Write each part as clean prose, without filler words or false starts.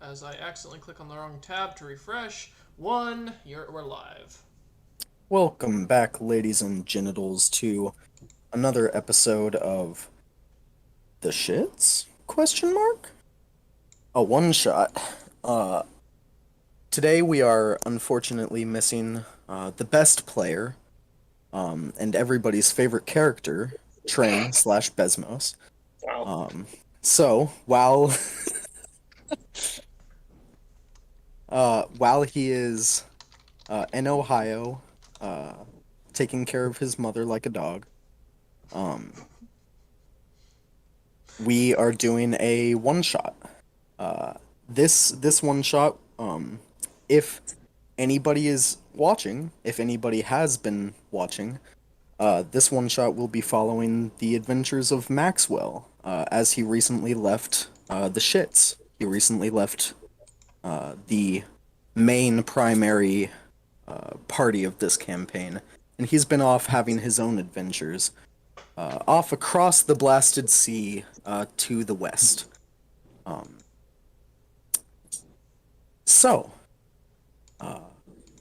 as I accidentally click on the wrong tab to refresh. We're live. Welcome back, ladies and genitals, to another episode of The Shits? Question mark? A one shot. Uh, Today we are unfortunately missing the best player, and everybody's favorite character, Train slash Besmos. Wow. So while he is in Ohio, uh, taking care of his mother like a dog, um, we are doing a one shot. This one shot, if anybody is watching, if anybody has been watching, this one shot will be following the adventures of Maxwell, as he recently left the shits. He recently left the main primary party of this campaign, and he's been off having his own adventures, off across the blasted sea to the west. Um, so,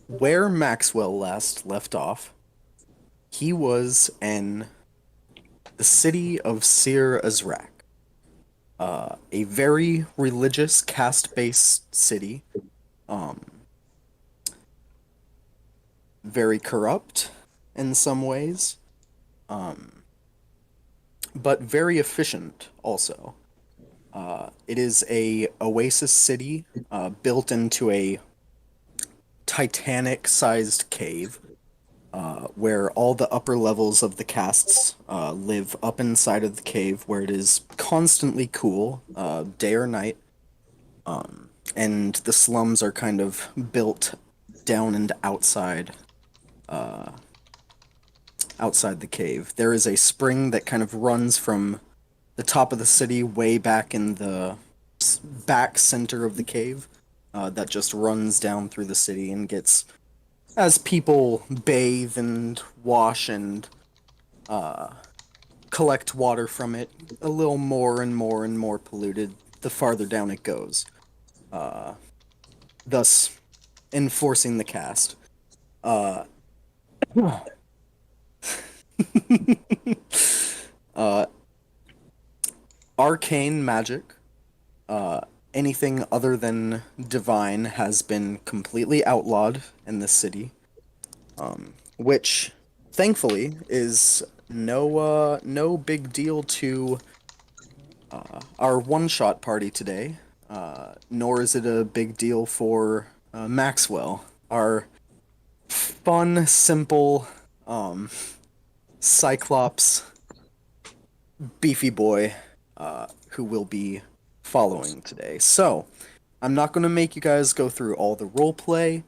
where Maxwell last left off, he was in the city of Sir Azrak, a very religious caste-based city, um, very corrupt in some ways, um, but very efficient also. It is a oasis city built into a Titanic-sized cave where all the upper levels of the castes live up inside of the cave, where it is constantly cool, day or night, and the slums are kind of built down and outside the cave. There is a spring that kind of runs from the top of the city way back in the back center of the cave, that just runs down through the city and gets, as people bathe and wash and collect water from it, a little more and more and more polluted the farther down it goes, thus enforcing the caste. Uh, uh, Arcane magic, uh, anything other than divine, has been completely outlawed in this city, which thankfully is no big deal to our one shot party today, nor is it a big deal for Maxwell, our fun, simple, Cyclops beefy boy, who will be following today. So, I'm not going to make you guys go through all the roleplay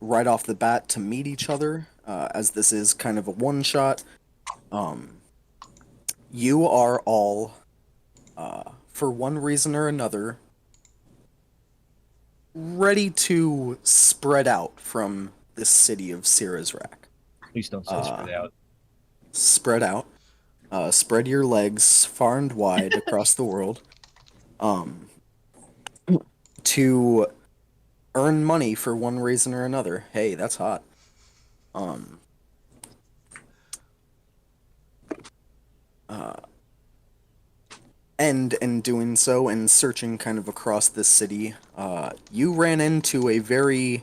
right off the bat to meet each other, as this is kind of a one shot. You are all, for one reason or another, ready to spread out from this city of Sirazrak. Please don't say spread out. Spread out. Spread your legs far and wide across the world, to earn money for one reason or another. Hey, that's hot. Um, and in doing so and searching kind of across this city, you ran into a very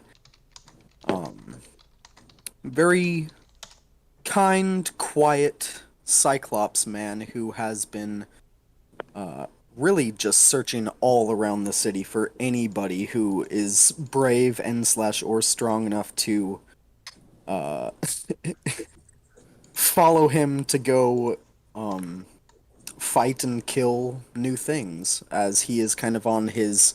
kind, quiet Cyclops man who has been really just searching all around the city for anybody who is brave and slash or strong enough to uh, follow him to go fight and kill new things, as he is kind of on his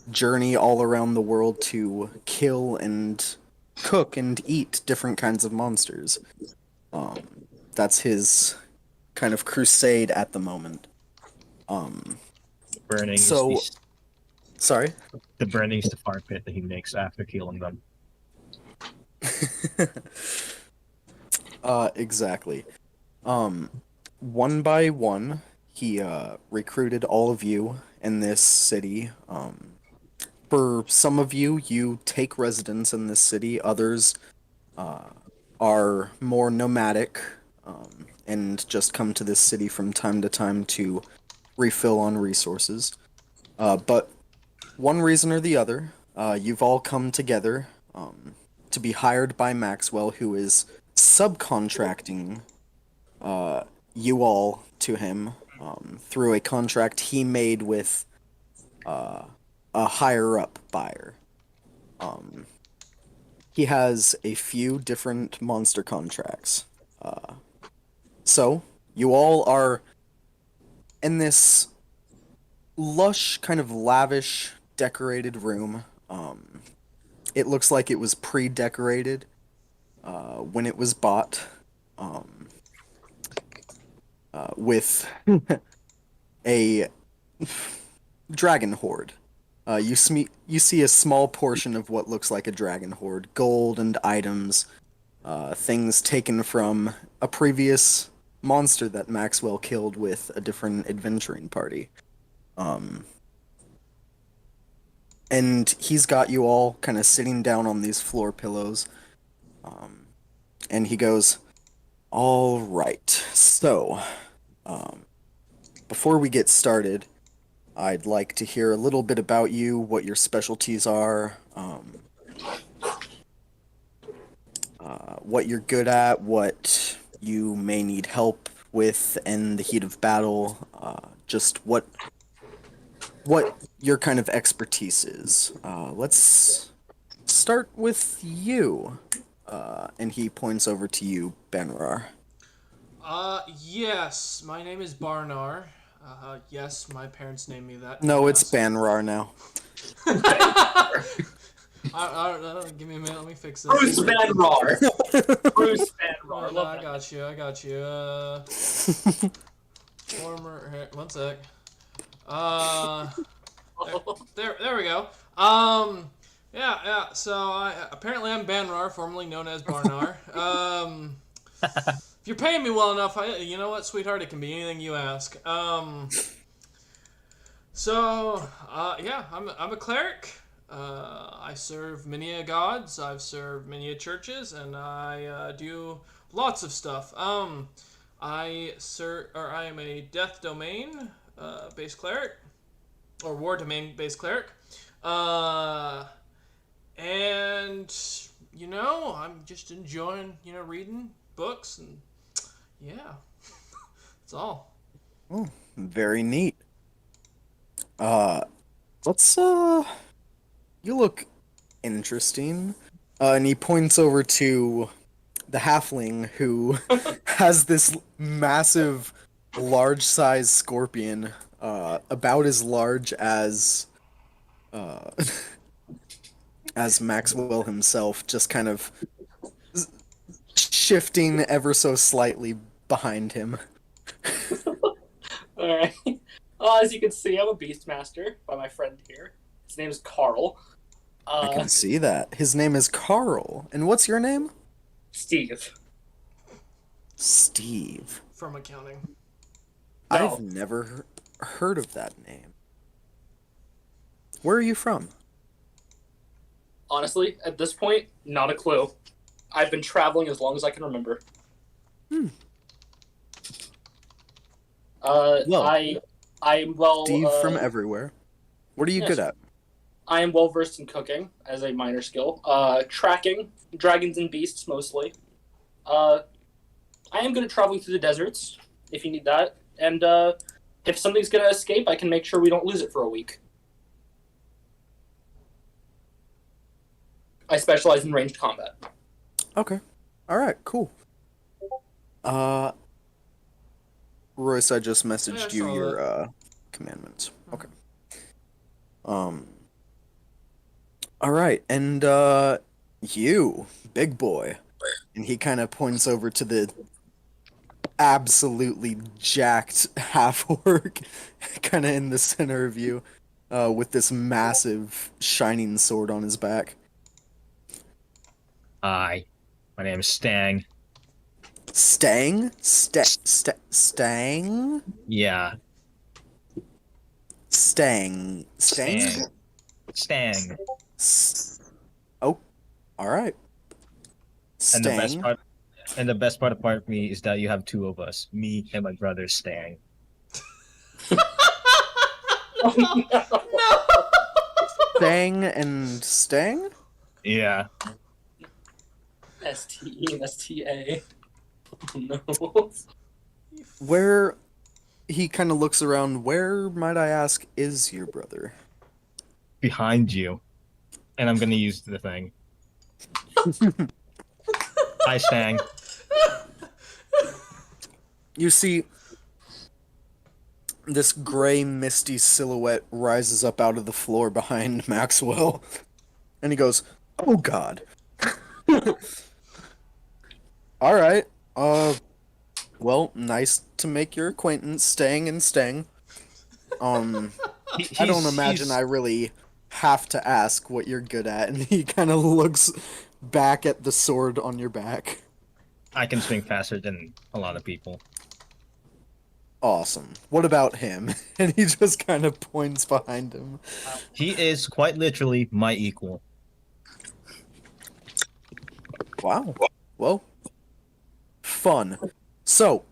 journey all around the world to kill and cook and eat different kinds of monsters. That's his kind of crusade at the moment. Burning is So, sorry. the burning is the fire pit that he makes after killing them. Exactly. One by one, he recruited all of you in this city. For some of you, you take residence in this city. Others uh, are more nomadic and just come to this city from time to time to refill on resources. But one reason or the other, you've all come together to be hired by Maxwell, who is subcontracting uh, you all to him through a contract he made with uh, a higher up buyer. Um, he has a few different monster contracts. So, you all are in this lush, kind of lavish, decorated room. It looks like it was pre-decorated when it was bought, with a dragon horde. You see a small portion of what looks like a dragon horde, gold and items, things taken from a previous monster that Maxwell killed with a different adventuring party. Um, and he's got you all kind of sitting down on these floor pillows. And he goes, "All right, so before we get started, I'd like to hear a little bit about you, what your specialties are, what you're good at, what you may need help with in the heat of battle, just what your kind of expertise is. Let's start with you." And he points over to you, Benrar. Yes, my name is Barnar. Yes, my parents named me that. No, it's Yes. Benrar now. I don't know. Give me a minute. Let me fix this. Bruce Van Rar. Bruce Van Rar. No, I got you. I got you. Former. Here, one sec. There we go. Yeah. So apparently I'm Banrar, formerly known as Barnar. If you're paying me well enough, you know what, sweetheart, it can be anything you ask. Yeah, I'm a cleric. I serve many gods. I've served many churches, and I do lots of stuff. I am a death domain based cleric, or war domain based cleric. And I'm just enjoying reading books, and yeah, that's all. Oh, very neat. Uh, let's. You look interesting. And he points over to the halfling who has this massive, large-sized scorpion, about as large uh, as Maxwell himself, just kind of shifting ever so slightly behind him. Alright. As you can see, I'm a Beastmaster by my friend here. His name is Carl. I can see that. His name is Carl. And what's your name? Steve. Steve. From accounting. No. I've never heard of that name. Where are you from? Honestly, at this point, not a clue. I've been traveling as long as I can remember. Well, I'm well. Steve from everywhere. What are you yes. good at? I am well versed in cooking as a minor skill. Tracking dragons and beasts mostly. I am good at traveling through the deserts if you need that, and if something's gonna escape, I can make sure we don't lose it for a week. I specialize in ranged combat. Okay. All right. Cool. Royce, I just messaged Yeah, I you saw your commandments. Okay. All right, and you, big boy, and he kind of points over to the absolutely jacked half orc, kind of in the center of you, with this massive shining sword on his back. Hi, my name is Stang. Stang? Stang? Yeah, Stang. Stang? Stang. Oh, all right. And the best Stang. part, of me is that you have two of us, me and my brother Stang. Oh, no. No. Stang and Stang? Yeah. STE and STA. Oh, no. Where he kind of looks around, where, might I ask, is your brother? Behind you. And I'm gonna use the thing. Hi, Stang. You see, this gray, misty silhouette rises up out of the floor behind Maxwell, and he goes, "Oh God." All right. Well, nice to make your acquaintance, Stang and Stang. I don't imagine I really have to ask what you're good at, and he kind of looks back at the sword on your back. I can swing faster than a lot of people. Awesome. What about him? And he just kind of points behind him. He is quite literally my equal. Wow. Well, fun. So,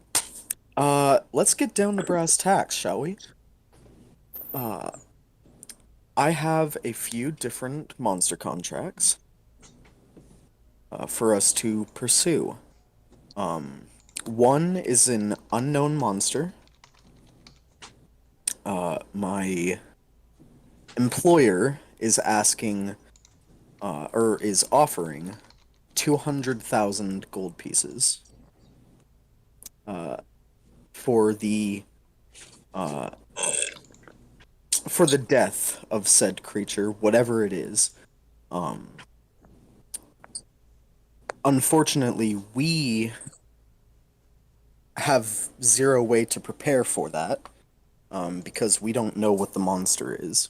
let's get down to brass tacks, shall we? I have a few different monster contracts for us to pursue. One is an unknown monster. My employer is asking, or is offering 200,000 gold pieces for the death of said creature, whatever it is. Unfortunately, we have zero way to prepare for that, because we don't know what the monster is.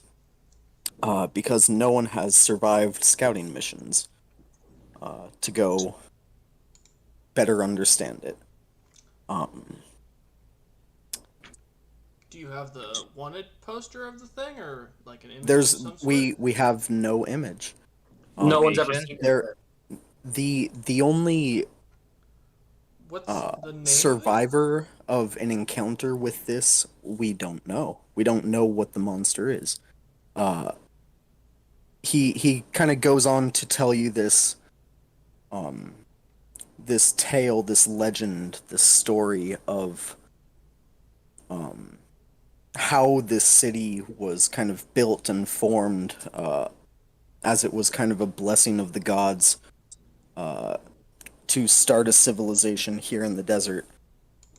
Because no one has survived scouting missions to go better understand it. Do you have the wanted poster of the thing, or like an image of There's some sort? we have no image. No one's ever Asian? seen it. There the only What's the name? survivor of an encounter with this, we don't know. We don't know what the monster is. He kind of goes on to tell you this this tale, this legend, this story of how this city was kind of built and formed, as it was kind of a blessing of the gods to start a civilization here in the desert.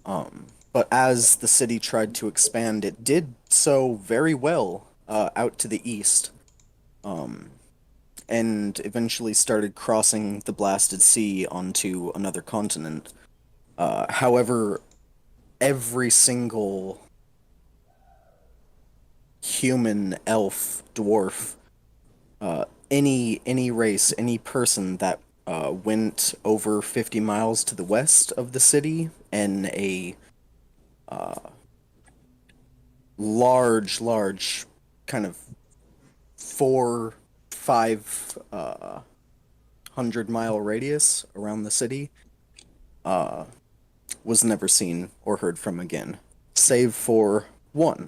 But as the city tried to expand, it did so very well out to the east, and eventually started crossing the blasted sea onto another continent. However, every single human, elf, dwarf, any race, any person that went over 50 miles to the west of the city in a large kind of 4-500 mile radius around the city was never seen or heard from again, save for one.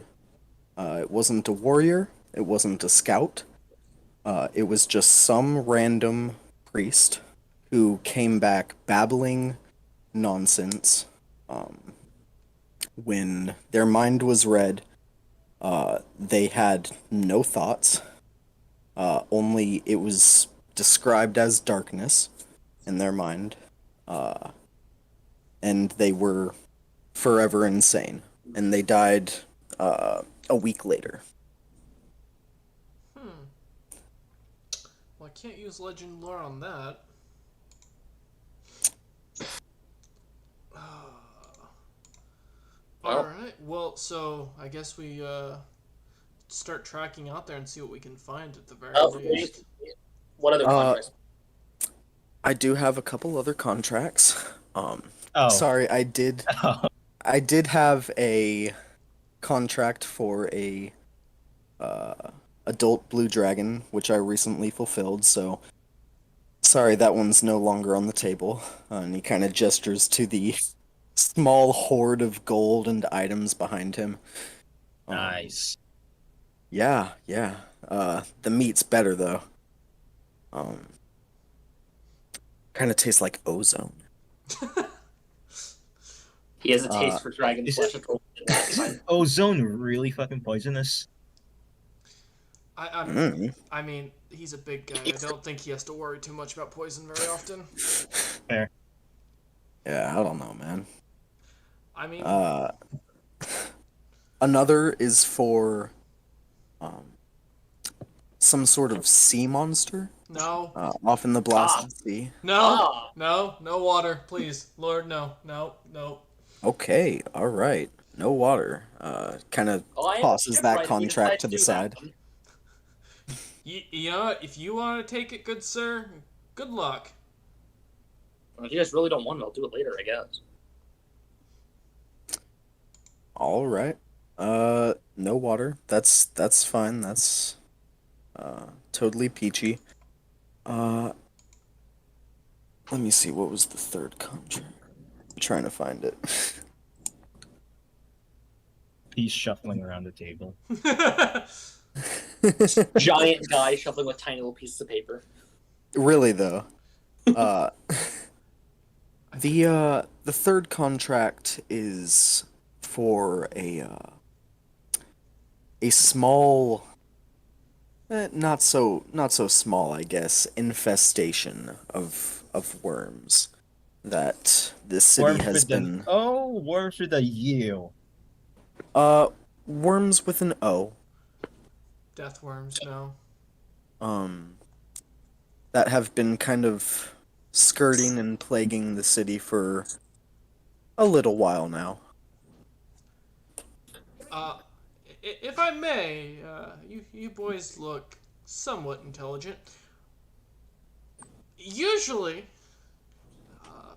It wasn't a warrior, it wasn't a scout, it was just some random priest who came back babbling nonsense when their mind was read. They had no thoughts, only it was described as darkness in their mind, and they were forever insane, and they died a week later. Well, I can't use legend lore on that. Alright, well, so I guess we start tracking out there and see what we can find at the very least. What other contracts? I do have a couple other contracts. Oh. Sorry, I did have a contract for a adult blue dragon, which I recently fulfilled, so sorry that one's no longer on the table. And he kind of gestures to the small hoard of gold and items behind him. Nice. Yeah, yeah. The meat's better though. Um, kind of tastes like ozone. He has a Uh, taste for dragon is flesh. it- I told him last time. Ozone really fucking poisonous? Mm. I mean, he's a big guy. I don't think he has to worry too much about poison very often. Fair. Yeah, I don't know, man. I mean, Another is for um, some sort of sea monster no, off in the blasted sea. no, Ah. no water, please, Lord, no. Okay, all right. No water. Kind of Oh, I am tosses that shipwright. We contract to decided the do side. that one. You know what? If you want to take it, good sir, good luck. Well, if you guys really don't want it, I'll do it later, I guess. All right. No water. That's fine. That's totally peachy. Uh, let me see. What was the third contract? I'm trying to find it. He's shuffling around the table. Giant guy shuffling with tiny little pieces of paper. Really though, uh, the third contract is for a small, not so small, I guess, infestation of worms that the city has been. Worms with a U. Worms with an O. Death worms, no. Um, that have been kind of skirting and plaguing the city for a little while now. If I may, you boys look somewhat intelligent. Usually,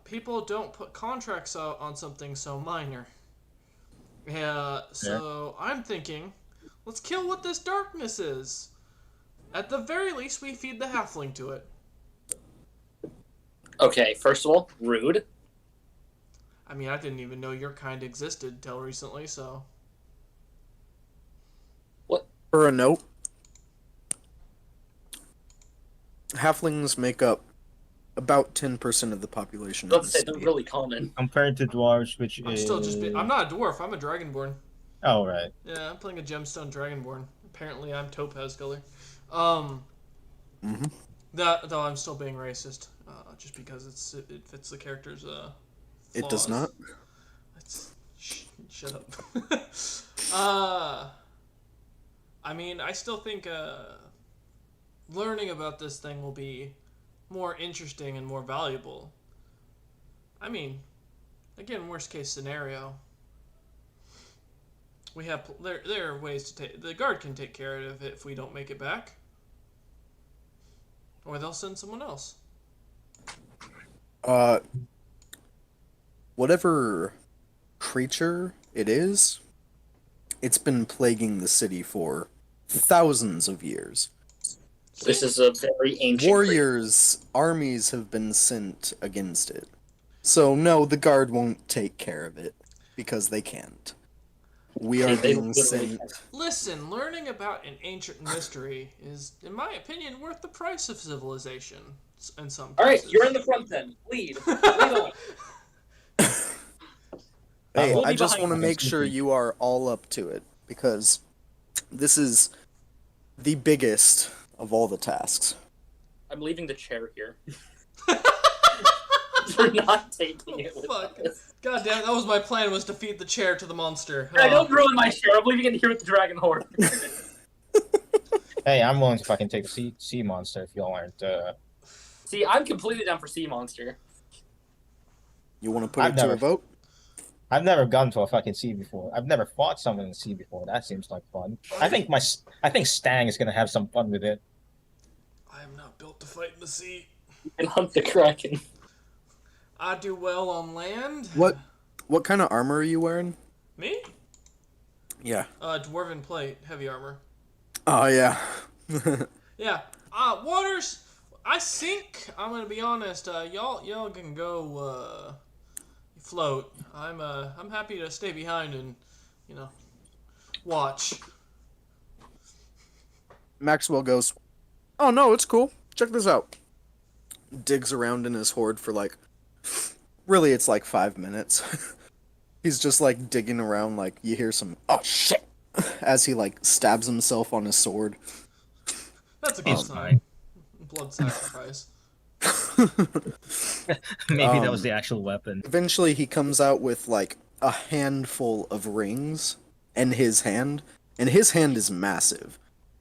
people don't put contracts out on something so minor. So I'm thinking, let's kill what this darkness is. At the very least, we feed the halfling to it. Okay, first of all, rude. I mean, I didn't even know your kind existed till recently, so... For a note, halflings make up about 10% of the population I of was the about to say, they're city. really common. Compared to dwarves, which I'm is... still just... I'm not a dwarf, I'm a dragonborn. Oh, right. Yeah, I'm playing a gemstone dragonborn. Apparently, I'm topaz color. Mm-hmm. Though I'm still being racist, just because it fits the character's It does flaws. not. Shut up. I mean, I still think learning about this thing will be more interesting and more valuable. I mean, again, worst case scenario. We have there are ways to take. The guard can take care of it if we don't make it back, or they'll send someone else. Whatever creature it is, it's been plaguing the city for thousands of years. This is a very ancient Warriors, armies have been sent against it. So no, the guard won't take care of it because they can't. We are They being literally sent. Listen, learning about an ancient mystery is, in my opinion, worth the price of civilization. In some cases. All right, you're in the front then. Lead. Lead on. Hey, We'll I be just behind want to you. make sure you are all up to it because this is the biggest of all the tasks. I'm leaving the chair here. We're not taking it with Fuck. us. God damn, that was my plan, was to feed the chair to the monster. I don't ruin my chair. I'm leaving it here with the dragon horde. Hey, I'm willing to fucking take the sea monster if y'all aren't. See, I'm completely down for sea monster. You want to put I've it to never- a vote? I've never gone to a fucking sea before. I've never fought someone in the sea before. That seems like fun. I think Stang is gonna have some fun with it. I am not built to fight in the sea. And hunt the kraken. I do well on land. What kind of armor are you wearing? Me? Yeah. Dwarven plate, heavy armor. Oh yeah. Yeah. Waters. I think I'm gonna be honest. Y'all can go float. I'm happy to stay behind and you know watch. Maxwell goes, "Oh no, it's cool. Check this out." Digs around in his hoard for like, really, it's like 5 minutes. He's just like digging around, like you hear some "oh shit" as he like stabs himself on his sword. That's a good He's sign. fine. Blood sacrifice. Maybe that was the actual weapon. Eventually, he comes out with like a handful of rings in his hand, and his hand is massive.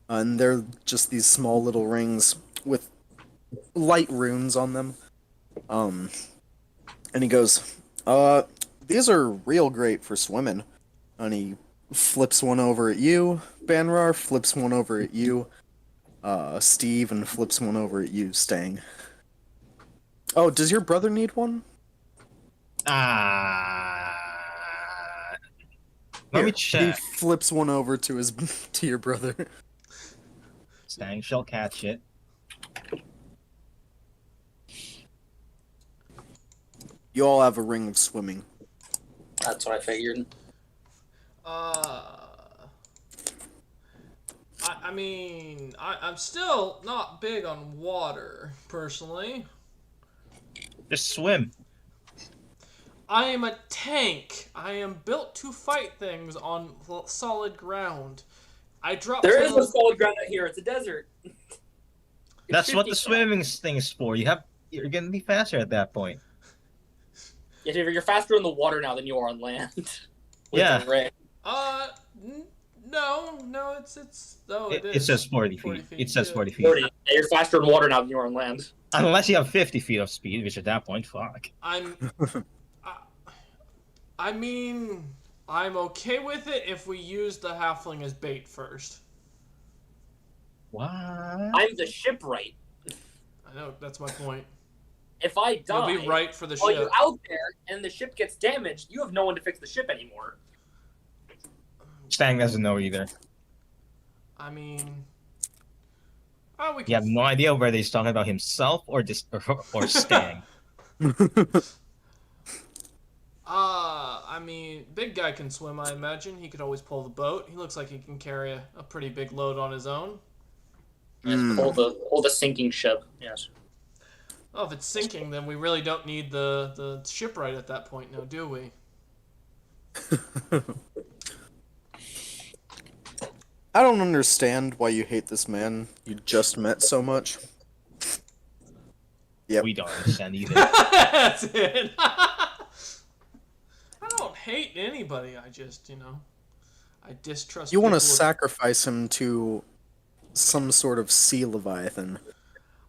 And they're just these small little rings with light runes on them. Um, and he goes, these are real great for swimming." And he flips one over at you, Banrar, flips one over at you, Steve, and flips one over at you, Stang. Oh, does your brother need one? Ah. Let me He check. flips one over to his to your brother. Stang shall catch it. You all have a ring of swimming. That's what I figured. I mean, I'm still not big on water, personally. Just swim. I am a tank. I am built to fight things on solid ground. I drop There to is no solid ground out here. It's a desert. It's That's what the 50 swimming thing is for. You're gonna be faster at that point. Yeah, you're faster in the water now than you are on land. With Yeah. the ring. No, it It is. says 40 feet. 40 feet, It says yeah. 40 feet. 40. Yeah, you're faster in water now than you are on land. Unless you have 50 feet of speed, which at that point, fuck. I mean, I'm okay with it if we use the halfling as bait first. What? I'm the shipwright. I know, that's my point. If I die, You'll be right for the while ship. you're out there and the ship gets damaged, you have no one to fix the ship anymore. Stang doesn't know either. I mean, we You have can. no idea whether he's talking about himself or or Stang. I mean, big guy can swim, I imagine. He could always pull the boat. He looks like he can carry a pretty big load on his own. Yes, hold the sinking ship. Yes. Oh, if it's sinking, then we really don't need the shipwright at that point now, do we? I don't understand why you hate this man you just met so much. Yep. We don't understand either. That's it. I don't hate anybody. I just, I distrust You want to people with- sacrifice him to some sort of sea leviathan.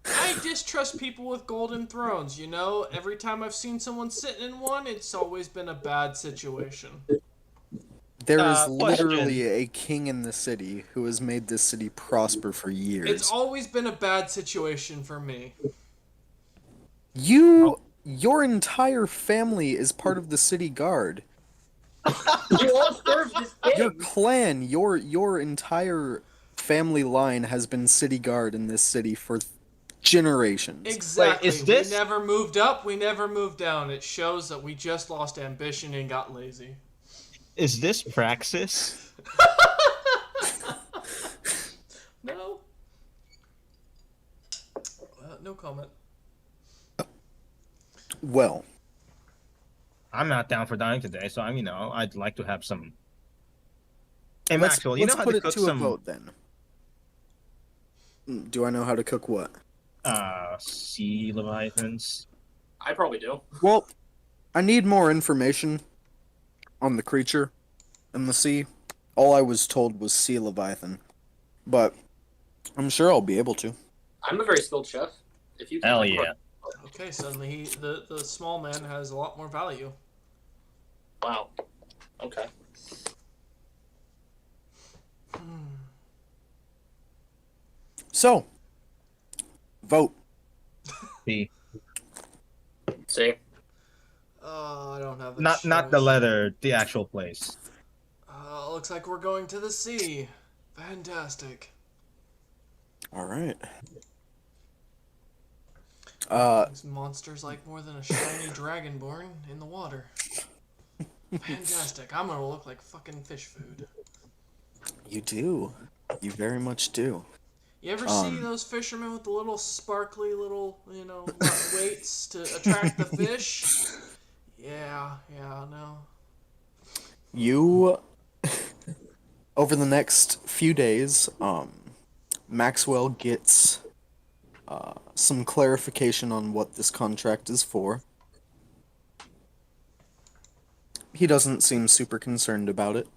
I distrust people with golden thrones, Every time I've seen someone sitting in one, it's always been a bad situation. There is Question. literally a king in the city who has made this city prosper for years. It's always been a bad situation for me. Your entire family is part of the city guard. You all serve this Your king. clan, your entire family line has been city guard in this city for generations. Exactly. Wait, is this- We never moved up, we never moved down. It shows that we just lost ambition and got lazy. Is this Praxis? No. No comment. Well, I'm not down for dying today, so I'd like to have some. Hey, let's Maxwell, you know how put to it cook to a some vote then. Do I know how to cook what? sea leviathans? I probably do. Well, I need more information on the creature in the sea. All I was told was sea leviathan, but I'm sure I'll be able to. I'm a very skilled chef. If you can Hell yeah! Okay, suddenly the small man has a lot more value. Wow. Okay. So, vote. See, See. I don't have the not the choice. letter, the actual place. Looks like we're going to the sea. Fantastic. All right. These monsters like more than a shiny dragonborn in the water. Fantastic. I'm gonna look like fucking fish food. You do. You very much do. You ever see Um, those fishermen with the little sparkly little, weights to attract the fish? Yeah, no. you over the next few days, Maxwell gets some clarification on what this contract is for. He doesn't seem super concerned about it.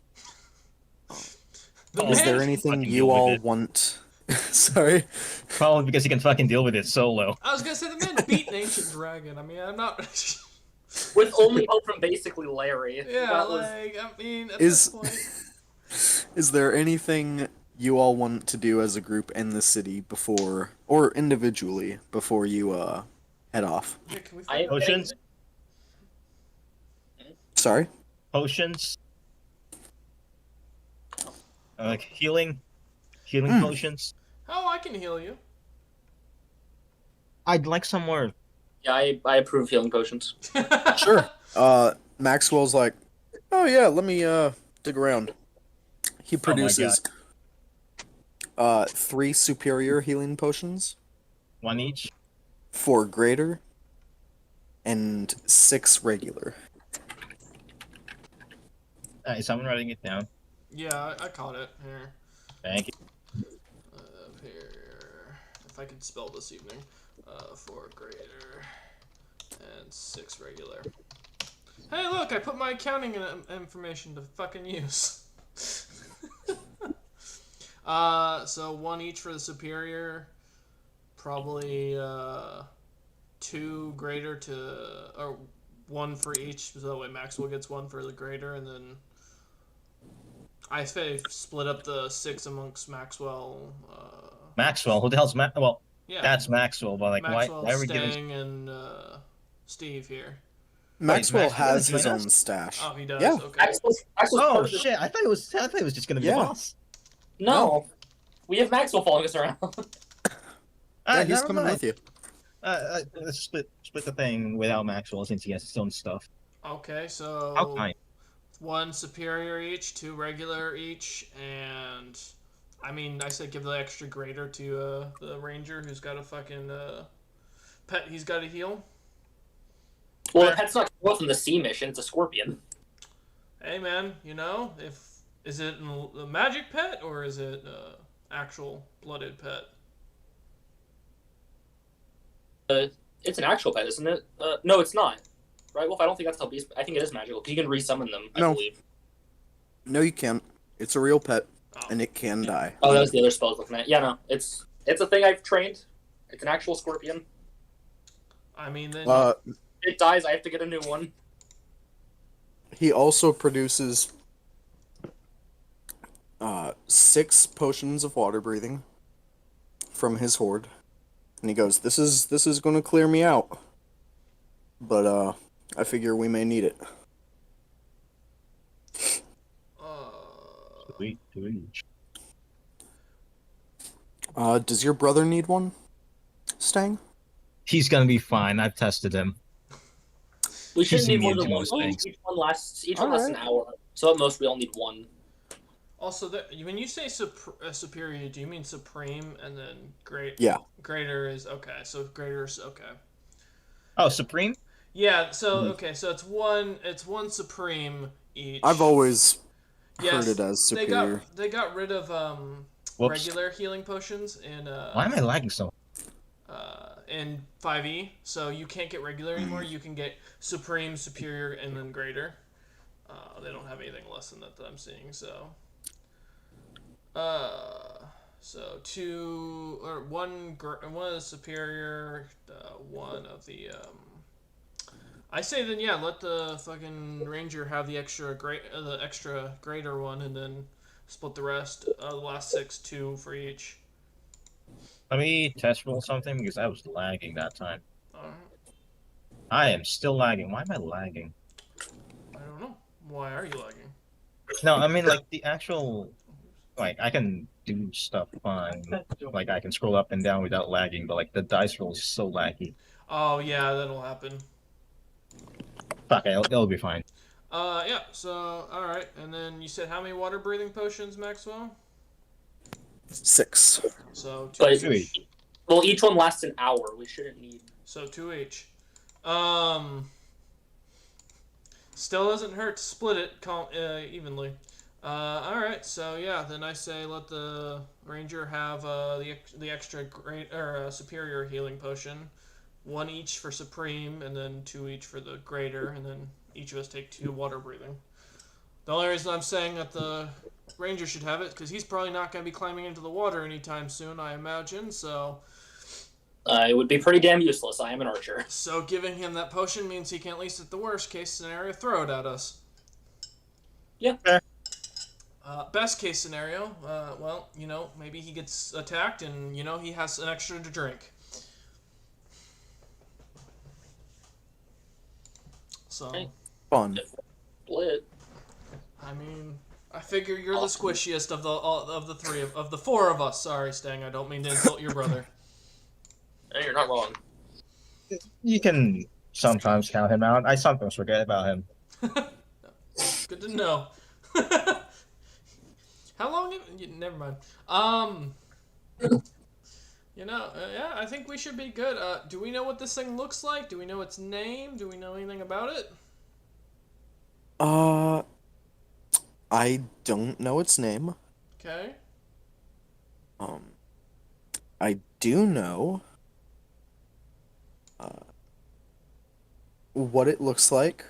The Is man, there anything Fucking you deal with all it. want? Sorry. Probably because he can fucking deal with it solo. I was gonna say the man beat an ancient dragon. I mean, I'm not. With only help from basically Larry. Yeah, That was... at Is- this point. Is there anything you all want to do as a group in the city before, or individually, before you head off? Yeah, can we I find am out? Potions? Sorry? Potions? Like healing potions? Oh, I can heal you. I'd like some more. Yeah, I approve healing potions. Sure. Maxwell's like, oh yeah, let me dig around. He Oh my produces 3 superior healing potions, One each. 4 greater, and 6 regular. Is someone writing it down? Yeah, I caught it. Here. Thank you. Here. If I could spell this evening. 4 greater and 6 regular. Hey, look! I put my accounting information to fucking use. So 1 each for the superior. Probably 2 greater or 1 for each. So that way Maxwell gets 1 for the greater, and then I say split up the 6 amongst Maxwell. Maxwell. Who the hell's Maxwell? Well, Yeah, that's Maxwell, but like, Maxwell, why are we giving? Stang, and Steve here. Maxwell Maxwell has gonna his join own us? stash. Oh, he does. Yeah. Okay. Maxwell's Oh part of the- shit! I thought it was just gonna be Yeah. the boss. No. We have Maxwell following us around. Yeah, he's Never coming mind. with you. Let's split the thing without Maxwell since he has his own stuff. Okay, How so kind. 1 superior each, 2 regular each, and I mean, I said give the extra greater to the ranger who's got a fucking pet he's got to heal. Well, the pet's not going from the sea mission. It's a scorpion. Hey man, is it a magic pet or is it actual blooded pet? It's an actual pet, isn't it? No, it's not. Right, Wolf? I don't think that's how beast... I think it is magical, because you can resummon them, I No. believe. No, you can't. It's a real pet, Oh. and it can die. Oh, that was the other spell I was looking at. Yeah, no. It's a thing I've trained. It's an actual scorpion. I mean, then It dies, I have to get a new one. He also produces 6 potions of water breathing from his hoard, and he goes, "This is going to clear me out, but I figure we may need it." Sweet. Does your brother need one, Stang? He's gonna be fine. I've tested him. We shouldn't He's need more immune than to one. most things. Each one lasts an hour. So at most we all need one. Also, when you say superior, do you mean supreme and then great? Yeah. Greater is okay. So greater is okay. Oh, Supreme? Yeah. So okay. So it's one supreme each. I've always Yes, heard it as superior. They got rid of Whoops. regular healing potions in Why am I lagging so? in 5e. So you can't get regular anymore. You can get supreme, superior, and then greater. They don't have anything less than that I'm seeing. So. So 2 or 1 of the superior, 1 of the I say then yeah, let the fucking ranger have the extra greater one, and then split the rest. The last 6, 2 for each. Let me test roll something because I was lagging that time. Alright. I am still lagging. Why am I lagging? I don't know. Why are you lagging? No, I mean like the actual. like I can do stuff fine. Like I can scroll up and down without lagging, but like the dice roll is so laggy. Oh yeah, that'll happen. Fuck, it'll be fine. Yeah. So all right, and then you said how many water breathing potions, Maxwell? 6. So two But- each. Well, each one lasts an hour. We shouldn't need. So 2 each. Still doesn't hurt to split it evenly. Alright, so yeah, then I say let the ranger have the extra great or superior healing potion. 1 each for supreme, and then 2 each for the greater, and then each of us take 2 water breathing. The only reason I'm saying that the ranger should have it because he's probably not going to be climbing into the water anytime soon, I imagine. So It would be pretty damn useless. I am an archer. So giving him that potion means he can at least, at the worst case scenario, throw it at us. Yeah. Fair. Best case scenario, well, maybe he gets attacked and, he has an extra to drink. So, Right. Fun. Split. I mean, I figure you're the squishiest of the three of the 4 of us. Sorry, Stang, I don't mean to insult your brother. Hey, you're not wrong. You can sometimes count him out. I sometimes forget about him. Good to know. How long? Never mind. Yeah, I think we should be good. Do we know what this thing looks like? Do we know its name? Do we know anything about it? I don't know its name. Okay. I do know what it looks like.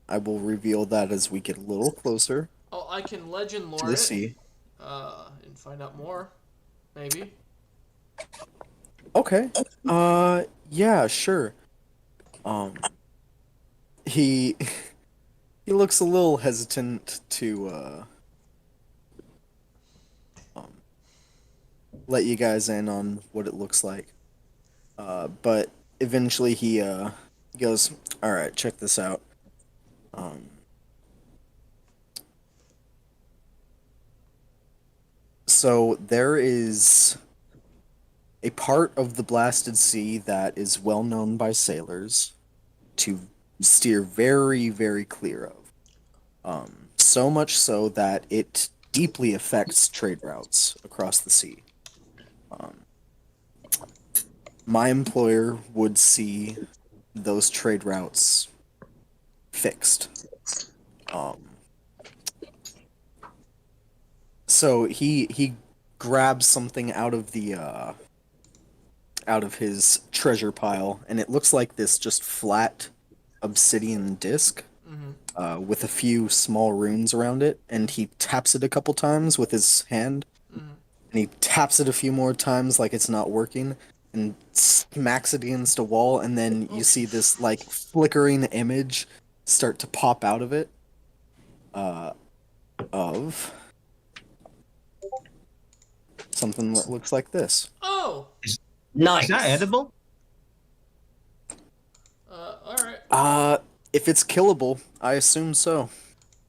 I will reveal that as we get a little closer Oh, I can legend to lore the it. sea. And find out more. Maybe. Okay. Yeah, sure. He he looks a little hesitant to let you guys in on what it looks like. But eventually he goes, "All right, check this out." So there is a part of the blasted sea that is well known by sailors to steer very, very clear of. So much so that it deeply affects trade routes across the sea. My employer would see those trade routes fixed. So he grabs something out of the out of his treasure pile, and it looks like this just flat obsidian disc with a few small runes around it, and he taps it a couple times with his hand, and he taps it a few more times like it's not working, and smacks it against a wall, and then you see this like flickering image start to pop out of it of something that looks like this. Oh! Nice. Is that edible? Alright. If it's killable, I assume so.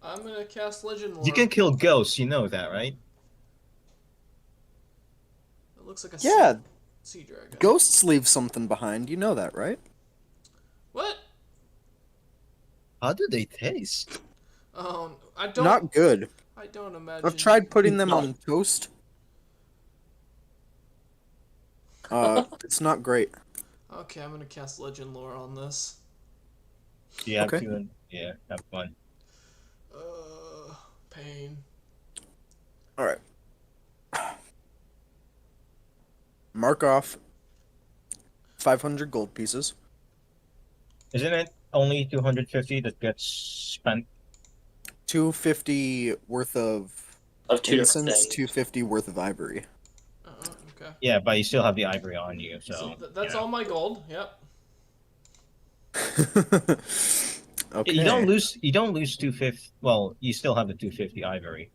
I'm gonna cast legend lore. You can kill ghosts, you know that, right? It looks like a Yeah, sea dragon. ghosts leave something behind. You know that, right? What? How do they taste? Oh, I don't. Not good. I don't imagine. I've tried putting them on toast. It's not great. Okay, I'm gonna cast legend lore on this. Yeah, Okay. Yeah, have fun. Pain. All right. Mark off 500 gold pieces. Isn't it only 250 that gets spent? 250 worth of Of 2 different incense, things. 250 worth of ivory. Okay. Yeah, but you still have the ivory on you, So so. that's yeah. all my gold. Yep. Okay. You don't lose 250. Well, you still have the 250 ivory.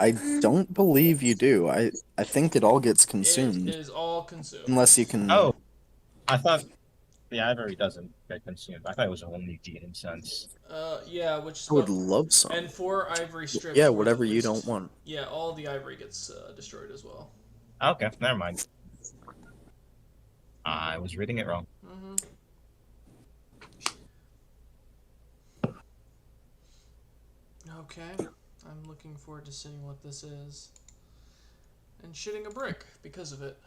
I don't believe you do. I think it all gets consumed It is all consumed. unless you can. Oh, I thought The ivory doesn't get consumed. I thought it was only the incense. Yeah, which is I would about love some. and 4 ivory strips. Yeah, worth whatever at you least, don't want. Yeah, all the ivory gets destroyed as well. Okay, never mind. I was reading it wrong. Mm-hmm. Okay, I'm looking forward to seeing what this is. And shitting a brick because of it.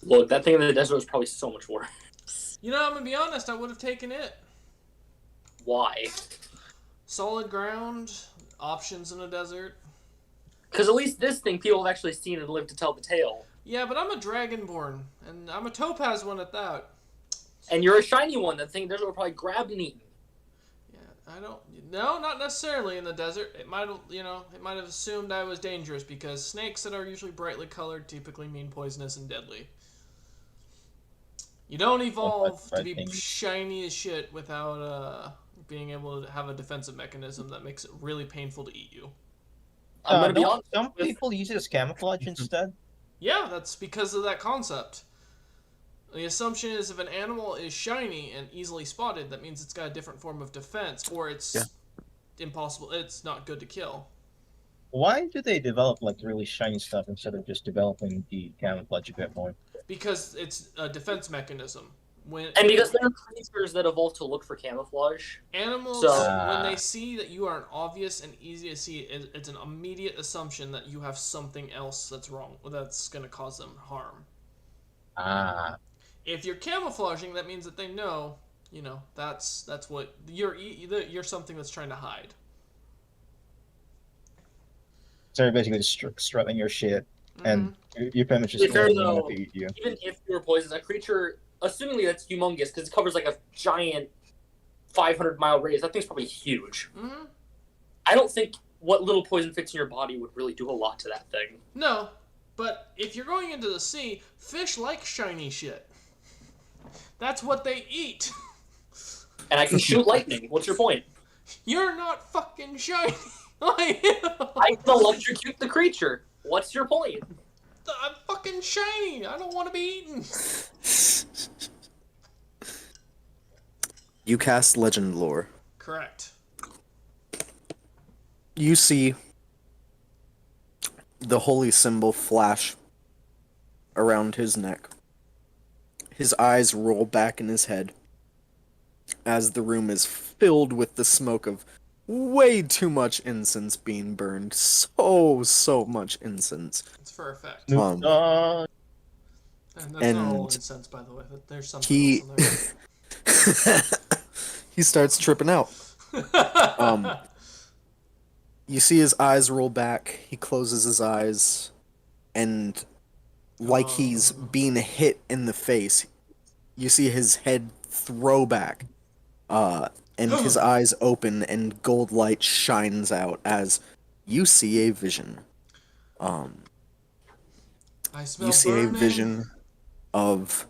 Look, that thing in the desert was probably so much worse. You know, I'm gonna be honest, I would have taken it. Why? Solid ground, options in a desert. Because at least this thing people have actually seen and lived to tell the tale. Yeah, but I'm a dragonborn, and I'm a topaz one at that. And you're a shiny one. That thing desert will probably grab and eat. Yeah, I don't. No, not necessarily in the desert. It might, it might have assumed I was dangerous because snakes that are usually brightly colored typically mean poisonous and deadly. You don't evolve to be shiny as shit without being able to have a defensive mechanism that makes it really painful to eat you. I'm gonna be honest. Some people use it as camouflage instead. Yeah, that's because of that concept. The assumption is if an animal is shiny and easily spotted, that means it's got a different form of defense, or it's impossible. It's not good to kill. Why do they develop like really shiny stuff instead of just developing the camouflage a bit more? Because it's a defense mechanism. And because there are creatures that evolve to look for camouflage. Animals, when they see that you are an obvious and easy to see, it's an immediate assumption that you have something else that's wrong, that's going to cause them harm. If you're camouflaging, that means that they know, that's what you're something that's trying to hide. So you're basically just strutting your shit, and you're pretty much just going to eat you. Even if you were poisoned, a creature, assuming that's humongous, because it covers like a giant 500-mile radius, that thing's probably huge. Mm-hmm. I don't think what little poison fits in your body would really do a lot to that thing. No, but if you're going into the sea, fish like shiny shit. That's what they eat. And I can shoot lightning. What's your point? You're not fucking shiny. I can electrocute the creature. What's your point? I'm fucking shiny. I don't want to be eaten. You cast Legend Lore. Correct. You see the holy symbol flash around his neck. His eyes roll back in his head as the room is filled with the smoke of way too much incense being burned. So much incense. It's for effect. And that's not all incense, by the way. There's something else in there. He starts tripping out. You see his eyes roll back. He closes his eyes, and like he's being hit in the face, you see his head throw back, and his eyes open, and gold light shines out as you see a vision. I smell You see burning. a vision of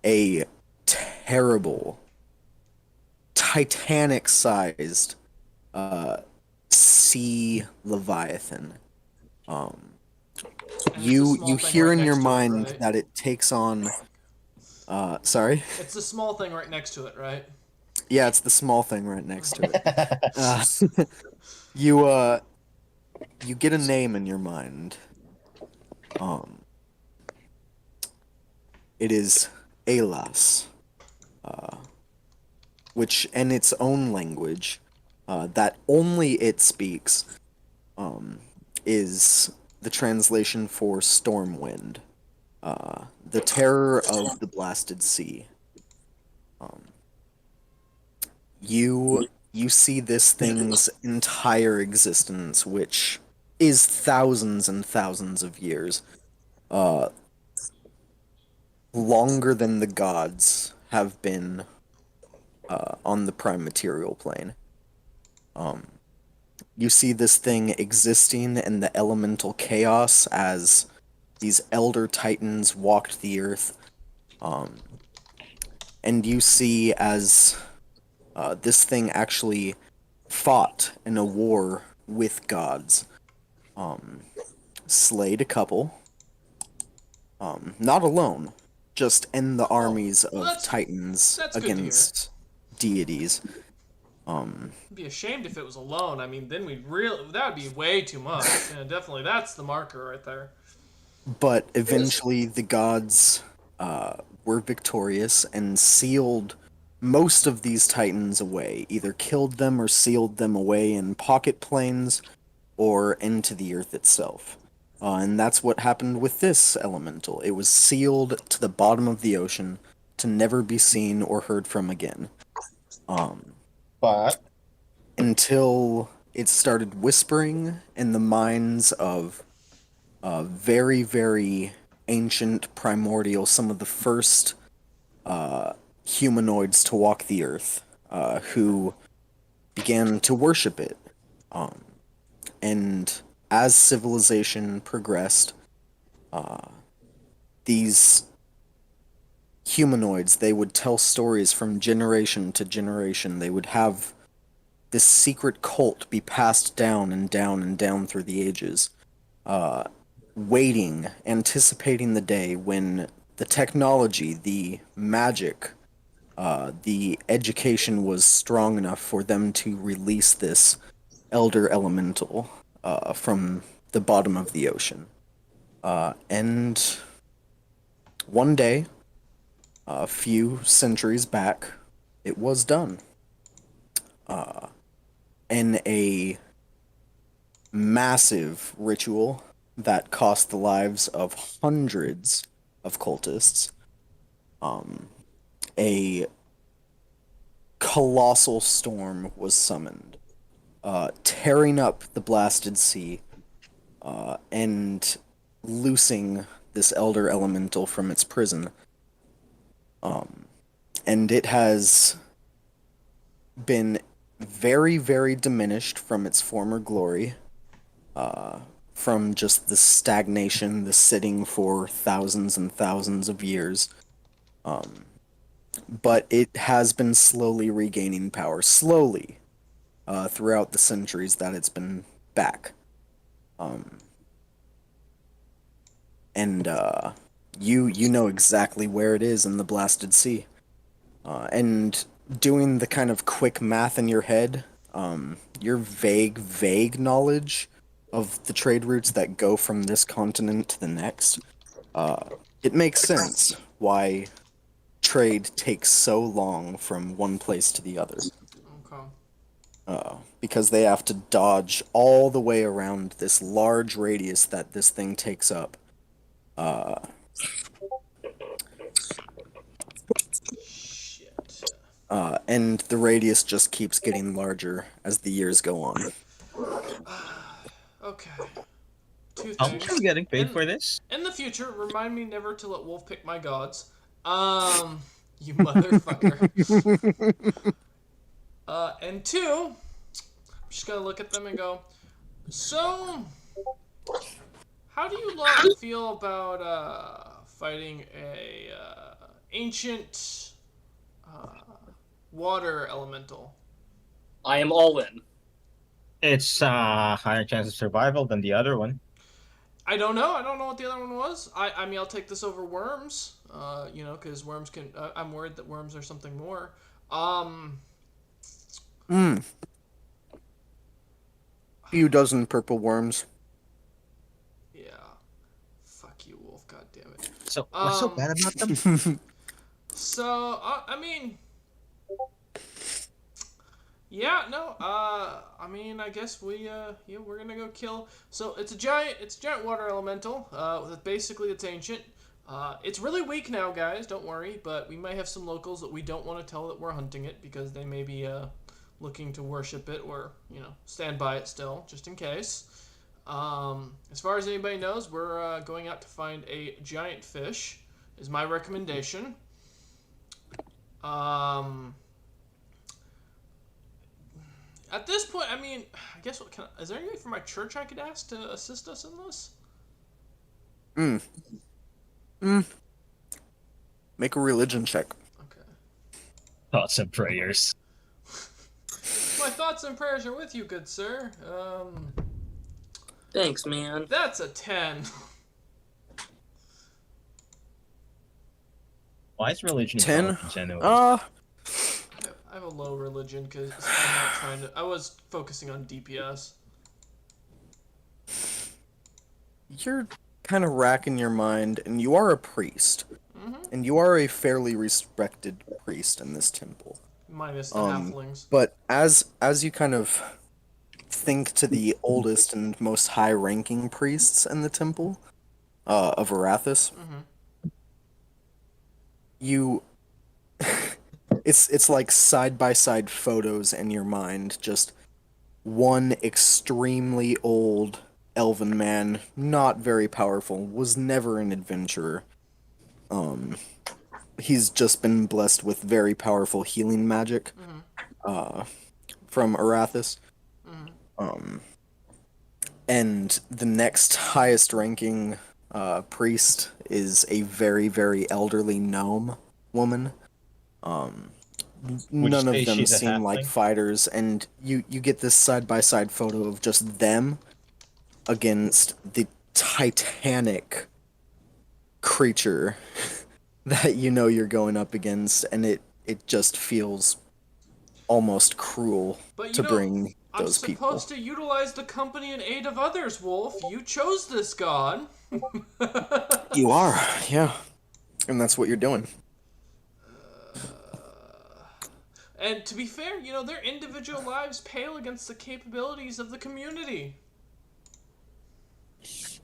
a terrible, Titanic-sized sea leviathan. You hear in your mind that it takes on. Sorry. It's the small thing right next to it, right? Yeah, it's the small thing right next to it. You get a name in your mind. It is Elas, which in its own language, that only it speaks, is the translation for Stormwind, the terror of the blasted sea. You see this thing's entire existence, which is thousands and thousands of years, longer than the gods have been on the prime material plane. You see this thing existing in the elemental chaos as these elder titans walked the earth. And you see as this thing actually fought in a war with gods. Slayed a couple. Not alone, just in the armies well, of titans that's good to hear. against deities. I'd be ashamed if it was alone. I mean, then that would be way too much. Yeah, definitely, that's the marker right there. But eventually the gods were victorious and sealed most of these titans away, either killed them or sealed them away in pocket planes or into the earth itself. And that's what happened with this elemental. It was sealed to the bottom of the ocean to never be seen or heard from again. But Until it started whispering in the minds of very, very ancient, primordial, some of the first humanoids to walk the earth, who began to worship it. And as civilization progressed, these humanoids, they would tell stories from generation to generation. They would have this secret cult be passed down and down and down through the ages, waiting, anticipating the day when the technology, the magic, the education was strong enough for them to release this elder elemental from the bottom of the ocean. And one day, a few centuries back, it was done. In a massive ritual that cost the lives of hundreds of cultists, a colossal storm was summoned, tearing up the blasted sea, and loosing this elder elemental from its prison. And it has been very, very diminished from its former glory, from just the stagnation, the sitting for thousands and thousands of years. But it has been slowly regaining power, slowly, throughout the centuries that it's been back. And you know exactly where it is in the blasted sea. And doing the kind of quick math in your head, your vague knowledge of the trade routes that go from this continent to the next, it makes sense why trade takes so long from one place to the other. Okay. Because they have to dodge all the way around this large radius that this thing takes up. Shit. And the radius just keeps getting larger as the years go on. Okay. Two how things. much are we getting paid In- for this? In the future, remind me never to let Wolf pick my gods. You motherfucker. And two, I'm just gonna look at them and go, so, how do you lot feel about fighting a ancient water elemental? I am all in. It's higher chance of survival than the other one. I don't know. I don't know what the other one was. I mean, I'll take this over worms. Because worms can. I'm worried that worms are something more. Few dozen purple worms. Yeah. Fuck you, Wolf. God damn it. So what's so Um, bad about them? So, I mean, yeah, no, I mean, I guess we're gonna go kill. So it's a giant water elemental. Basically it's ancient. It's really weak now, guys. Don't worry, but we might have some locals that we don't want to tell that we're hunting it because they may be looking to worship it or stand by it still, just in case. As far as anybody knows, we're going out to find a giant fish. Is my recommendation. At this point, I mean, I guess is there anybody from my church I could ask to assist us in this? Make a religion check. Okay. Thoughts and prayers. My thoughts and prayers are with you, good sir. Thanks, man. That's a 10. Why is religion 10? intelligence anyway? I have a low religion because I'm not trying to. I was focusing on DPS. You're kind of racking your mind, and you are a priest. And you are a fairly respected priest in this temple. Minus the halflings. But as you kind of think to the oldest and most high-ranking priests in the temple of Arathis, you it's like side-by-side photos in your mind, just one extremely old elven man, not very powerful, was never an adventurer. He's just been blessed with very powerful healing magic from Arathis. And the next highest ranking priest is a very, very elderly gnome woman. None of say them she's a seem like halfling? fighters, and you get this side-by-side photo of just them against the titanic creature that you know you're going up against, and it just feels almost cruel But to bring I'm those people. supposed to utilize the company and aid of others, Wolf. You chose this god. You are, yeah. And that's what you're doing. And to be fair, their individual lives pale against the capabilities of the community. If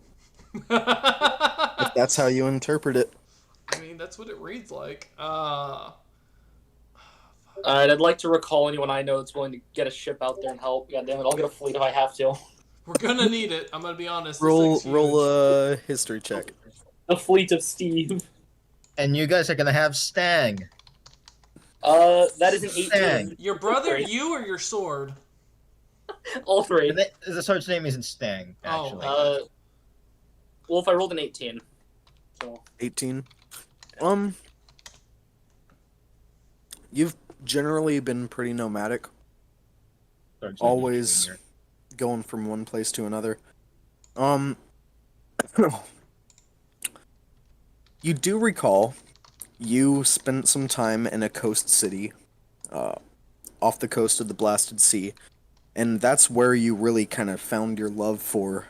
that's how you interpret it. I mean, that's what it reads like. Alright, I'd like to recall anyone I know that's willing to get a ship out there and help. God damn it, I'll get a fleet if I have to. We're gonna need it. I'm gonna be honest. This Roll thing's huge. a history check. A fleet of Steve. And you guys are gonna have Stang. That is an 18. Stang. Your brother, you, or your sword? All three. And the sword's name isn't Stang, actually. Well, if I rolled an 18. So. 18. You've generally been pretty nomadic, Sword's always Junior. going from one place to another. You do recall you spent some time in a coast city, off the coast of the Blasted Sea, and that's where you really kind of found your love for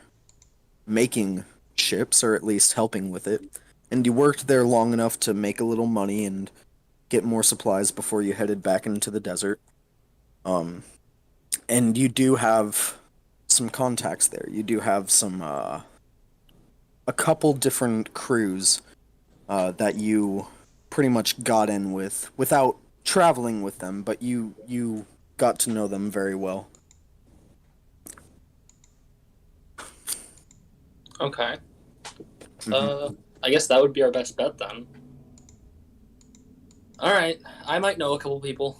making ships, or at least helping with it. And you worked there long enough to make a little money and get more supplies before you headed back into the desert. And you do have some contacts there. You do have some, a couple different crews that you pretty much got in with without traveling with them, but you got to know them very well. Okay. I guess that would be our best bet then. Alright, I might know a couple people.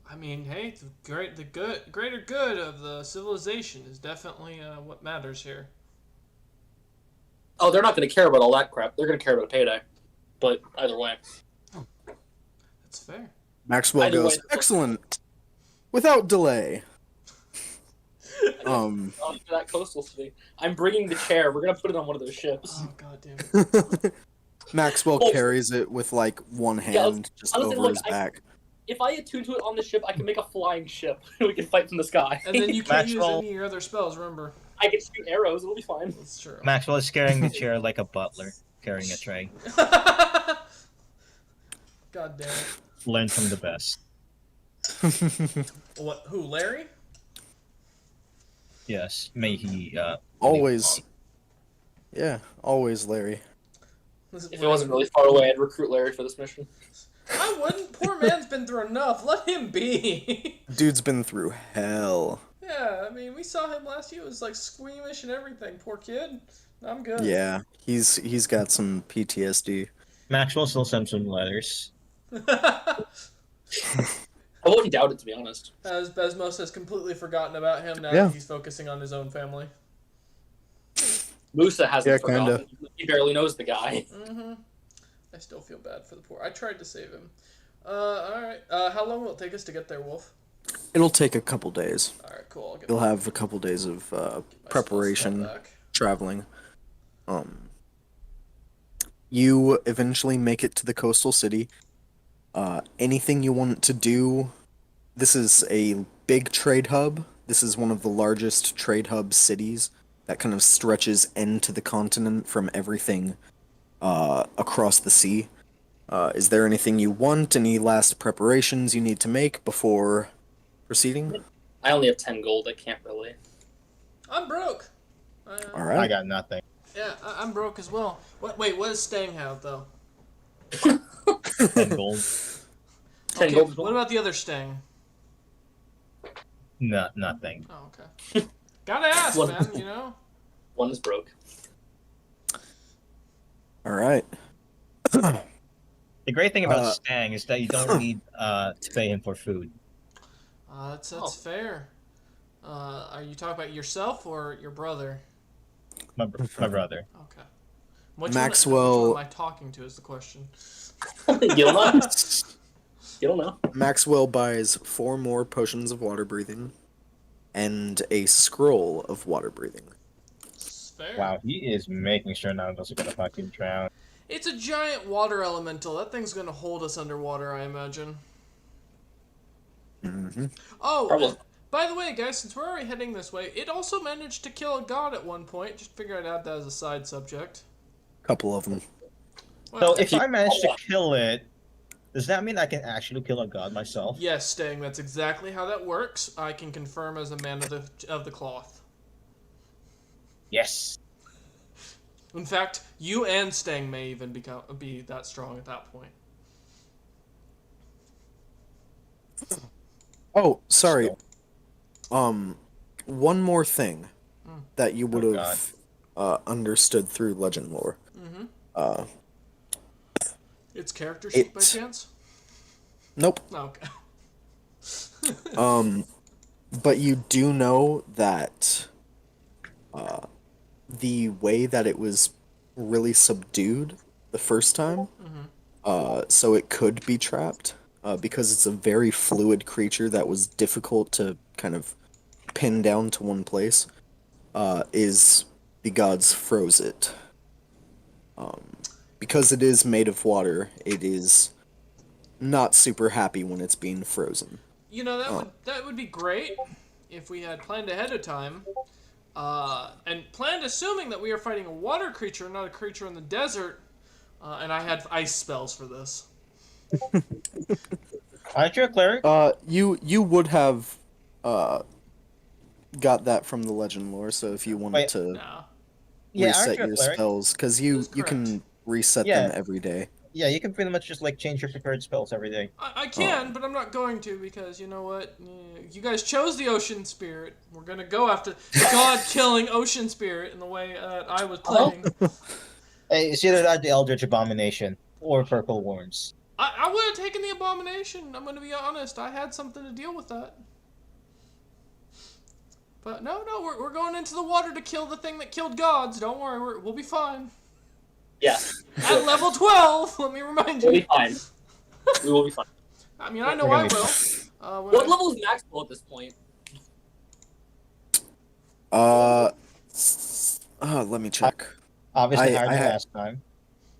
I mean, hey, the greater good of the civilization is definitely what matters here. Oh, they're not going to care about all that crap. They're going to care about a payday. But either way. That's fair. Maxwell Either goes, way- excellent, without delay. Oh, for that coastal city. I'm bringing the chair. We're going to put it on one of those ships. Oh god damn it. Maxwell Oh. carries it with like one hand Yeah, I was just gonna say, over look, his back. If I attune to it on the ship, I can make a flying ship. We can fight from the sky. And then you can't use Maxwell- any of your other spells, remember. I can shoot arrows. It'll be fine. That's true. Maxwell is carrying the chair like a butler carrying a tray. God damn it. Learn from the best. What? Who? Larry? Yes, may he. Always. Yeah, always Larry. If it wasn't really far away, I'd recruit Larry for this mission. I wouldn't. Poor man's been through enough. Let him be. Dude's been through hell. Yeah, I mean, we saw him last year. It was like squeamish and everything. Poor kid. I'm good. Yeah, he's got some PTSD. Maxwell still sends some letters. I wouldn't doubt it, to be honest. As Besmos has completely forgotten about him now Yeah. that he's focusing on his own family. Musa hasn't Yeah, forgotten. He barely knows the guy. Mm-hmm. I still feel bad for the poor. I tried to save him. Alright. How long will it take us to get there, Wolf? It'll take a couple days. Alright, cool. I'll get You'll my have a couple days of spell slot preparation, back. traveling. You eventually make it to the coastal city. Anything you want to do, this is a big trade hub. This is one of the largest trade hub cities that kind of stretches into the continent from everything across the sea. Is there anything you want? Any last preparations you need to make before proceeding? I only have 10 gold. I can't really. I'm broke. All I right. got nothing. Yeah, I'm broke as well. Wait, what does Stang have though? 10 gold. 10 Okay, gold as well. what about the other Stang? No, nothing. Oh, okay. Gotta ask, What- man. You know. One is broke. All right. The great thing about Uh, Stang is that you don't need to pay him for food. That's Oh. fair. Are you talking about yourself or your brother? My brother. Okay. Which Maxwell- One, am I talking to is the question. You'll know. You don't know. Maxwell buys 4 more potions of water breathing and a scroll of water breathing. It's fair. Wow, he is making sure none of us are gonna fucking drown. It's a giant water elemental. That thing's gonna hold us underwater, I imagine. Mm-hmm. Oh, Probably. and by the way, guys, since we're already heading this way, it also managed to kill a god at one point. Just figure I'd add that as a side subject. Couple of them. Well, So if I manage to kill it, does that mean I can actually kill a god myself? yes, Stang, that's exactly how that works. I can confirm as a man of the cloth. Yes. In fact, you and Stang may even be that strong at that point. Oh, sorry. So- One more thing that you would Oh, have understood through legend lore. Mm-hmm. Its character sheet by It- chance? Nope. Oh, okay. But you do know that the way that it was really subdued the first time, so it could be trapped, because it's a very fluid creature that was difficult to kind of pin down to one place, is the gods froze it. Because it is made of water, it is not super happy when it's being frozen. You know, that would be great if we had planned ahead of time. And planned assuming that we are fighting a water creature, not a creature in the desert. And I had ice spells for this. Aren't you a cleric? You would have got that from the legend lore, so if you wanted Wait. to Nah. Yeah, aren't reset you a your cleric? spells, because That's you can correct. reset Yeah. them every day. Yeah, you can pretty much just like change your prepared spells every day. I can, but I'm not going to because you know what? You guys chose the ocean spirit. We're gonna go after the god-killing ocean spirit in the way I was playing. Hey, it's either that, the Eldritch Abomination, or Purple Worms. I would have taken the abomination. I'm gonna be honest. I had something to deal with that. But no, we're going into the water to kill the thing that killed gods. Don't worry, we'll be fine. Yeah. At level 12, let me remind We'll be you. fine. We will be fine. I mean, I know We're I gonna be will. What level is Maxwell at this point? Let me check. Obviously I- higher I than had- last time.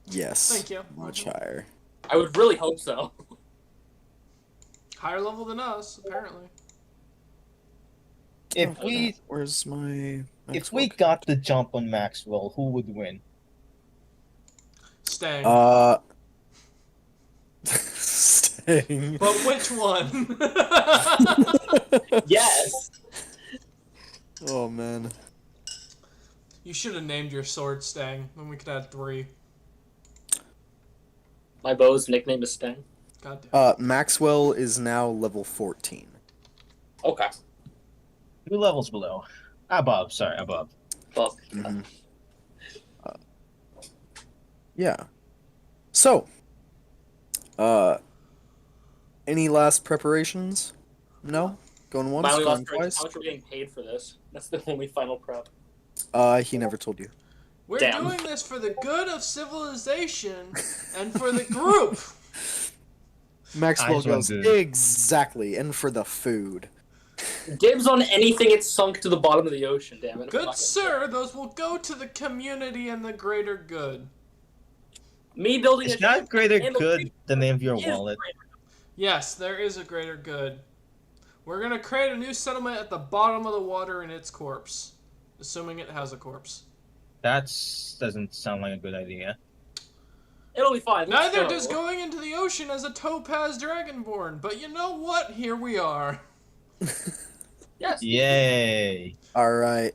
Yes. Thank you. Much higher. I would really hope so. Higher level than us, apparently. If we Where's my if we Maxwell? got the jump on Maxwell, who would win? Stang. Staying. But which one? Yes. Oh man. You should have named your sword Stang, then we could add 3. My bow's nickname is Sting. God damn. Maxwell is now level 14. Okay. 2 levels below. Above, sorry, above. Well, Mhm. Yeah. So, any last preparations? No? Going once, my only going last question is twice? how much are we getting paid for this? That's the only final prep. He never told you. We're Damn. doing this for the good of civilization and for the group. Maxwell just wanna goes, do- exactly, and for the food. Dibs on anything it's sunk to the bottom of the ocean, damn it. Good sir, those will go to the community and the greater good. Me building Is a that ship greater and good the name of your is wallet? Yes, there is a greater good. We're gonna create a new settlement at the bottom of the water in its corpse, assuming it has a corpse. That doesn't sound like a good idea. It'll be fine. Let's Neither go. does going into the ocean as a topaz dragonborn. But you know what? Here we are. Yes. Yay! All right.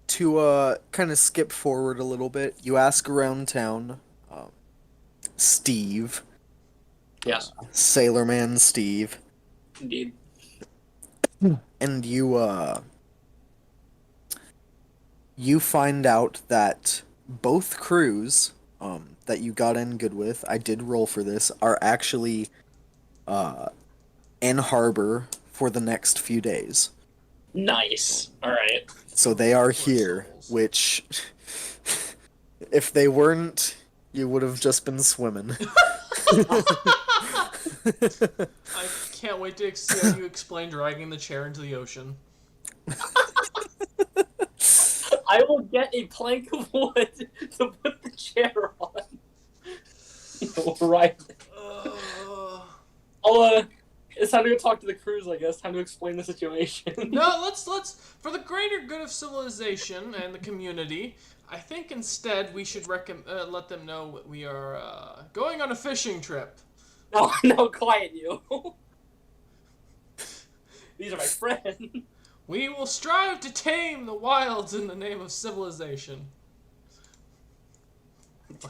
To kind of skip forward a little bit, you ask around town. Steve, Yes. Sailorman Steve, Indeed. and you find out that both crews that you got in good with, I did roll for this, are actually in harbor for the next few days. Nice. All right. So they are Poor here, souls. which if they weren't, you would have just been swimming. I can't wait to see how you explain dragging the chair into the ocean. I will get a plank of wood to put the chair on. Right. It's time to go talk to the crews, I guess. Time to explain the situation. No, let's for the greater good of civilization and the community. I think instead we should let them know we are going on a fishing trip. No, quiet you. These are my friends. We will strive to tame the wilds in the name of civilization.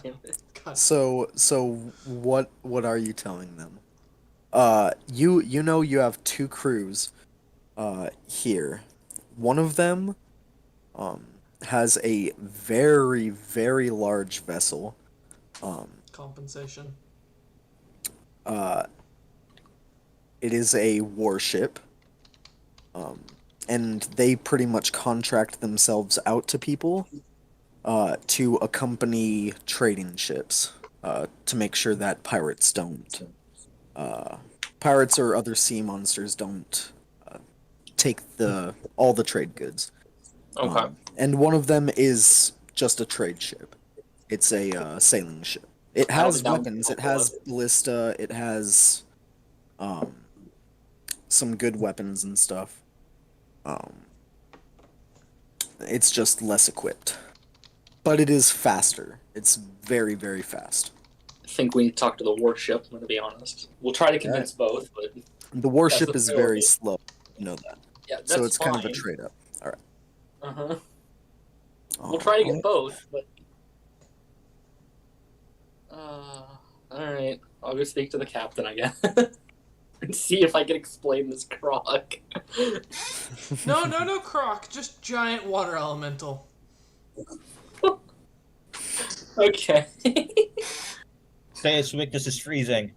Damn it. God. So what are you telling them? You know you have two crews here. One of them has a very, very large vessel. Compensation. It is a warship. And they pretty much contract themselves out to people to accompany trading ships to make sure that pirates don't. Pirates or other sea monsters don't take all the trade goods. Okay. And one of them is just a trade ship. It's a sailing ship. It has weapons. It has ballista. It has some good weapons and stuff. It's just less equipped. But it is faster. It's very, very fast. I think we need to talk to the warship, I'm going to be honest. We'll try to convince both, but The warship the is very priority. slow. You know that. yeah, that's So it's fine. kind of a trade up. Alright. Uh-huh. We'll try to get both, but... Alright. I'll go speak to the captain, I guess. And see if I can explain this croc. No, croc. Just giant water elemental. Okay. Say its weakness is freezing.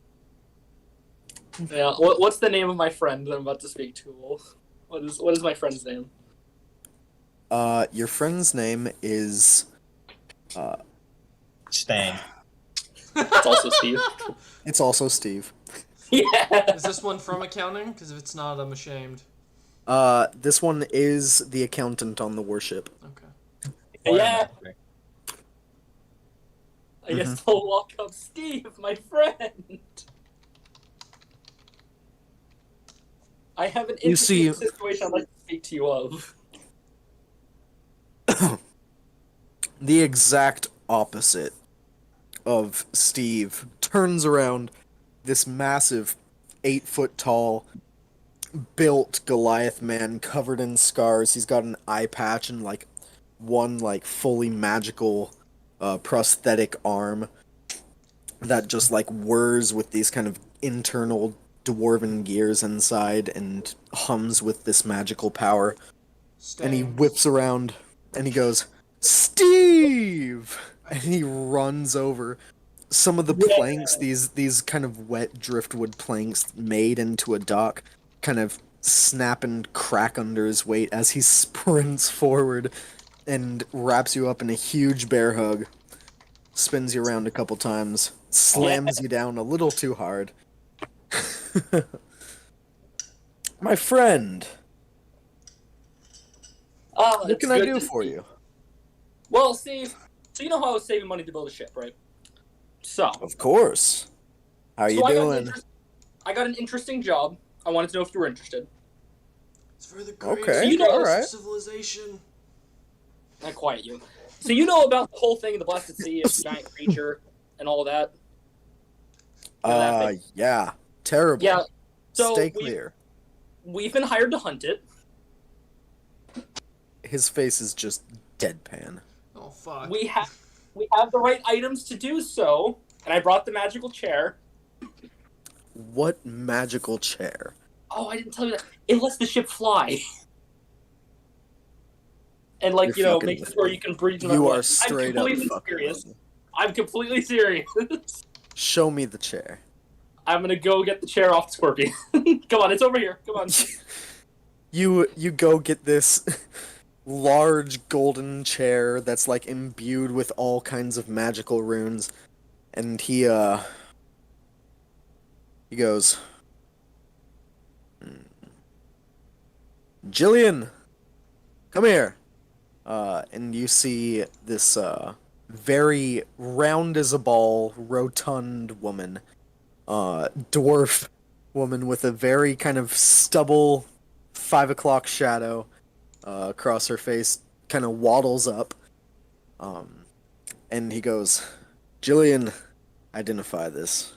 Yeah, what's the name of my friend that I'm about to speak to, Wolf? What is my friend's name? Your friend's name is Stang. It's also Steve. It's also Steve. Yeah. Is this one from accounting? Because if it's not, I'm ashamed. This one is the accountant on the warship. Okay. Yeah. I guess I'll walk up, Steve, my friend. I have an You see- interesting situation I'd like to speak to you of. The exact opposite of Steve turns around this massive 8-foot tall built Goliath man covered in scars. He's got an eye patch and one fully magical prosthetic arm that just whirs with these kind of internal dwarven gears inside and hums with this magical power. And he whips around and he goes, "Steve!" And he runs over. Some of the planks, these kind of wet driftwood planks made into a dock, kind of snap and crack under his weight as he sprints forward and wraps you up in a huge bear hug, spins you around a couple times, slams you down a little too hard. My friend, what can I do for you? Well, Steve, So you know how I was saving money to build a ship, right? So, Of course. How you doing? I got an interesting job. I wanted to know if you were interested. It's for the Okay, greatest you know- alright. civilization. I quiet you. So you know about the whole thing in the Blasted Sea, a giant creature, and all that. Yeah. Terrible. Yeah. So Stay clear. We've been hired to hunt it. His face is just deadpan. Oh fuck. We have the right items to do so, and I brought the magical chair. What magical chair? Oh, I didn't tell you that. It lets the ship fly. And like, You're fucking makes with it where me. you can breathe. You are I'm straight up completely fucking serious. with me. I'm completely serious. Show me the chair. I'm gonna go get the chair off the Scorpion. Come on, it's over here. Come on. You go get this large golden chair that's like imbued with all kinds of magical runes, and he goes, Jillian, come here. And you see this very round as a ball, rotund woman, dwarf woman with a very kind of stubble 5 o'clock shadow across her face, kind of waddles up. And he goes, Jillian, identify this.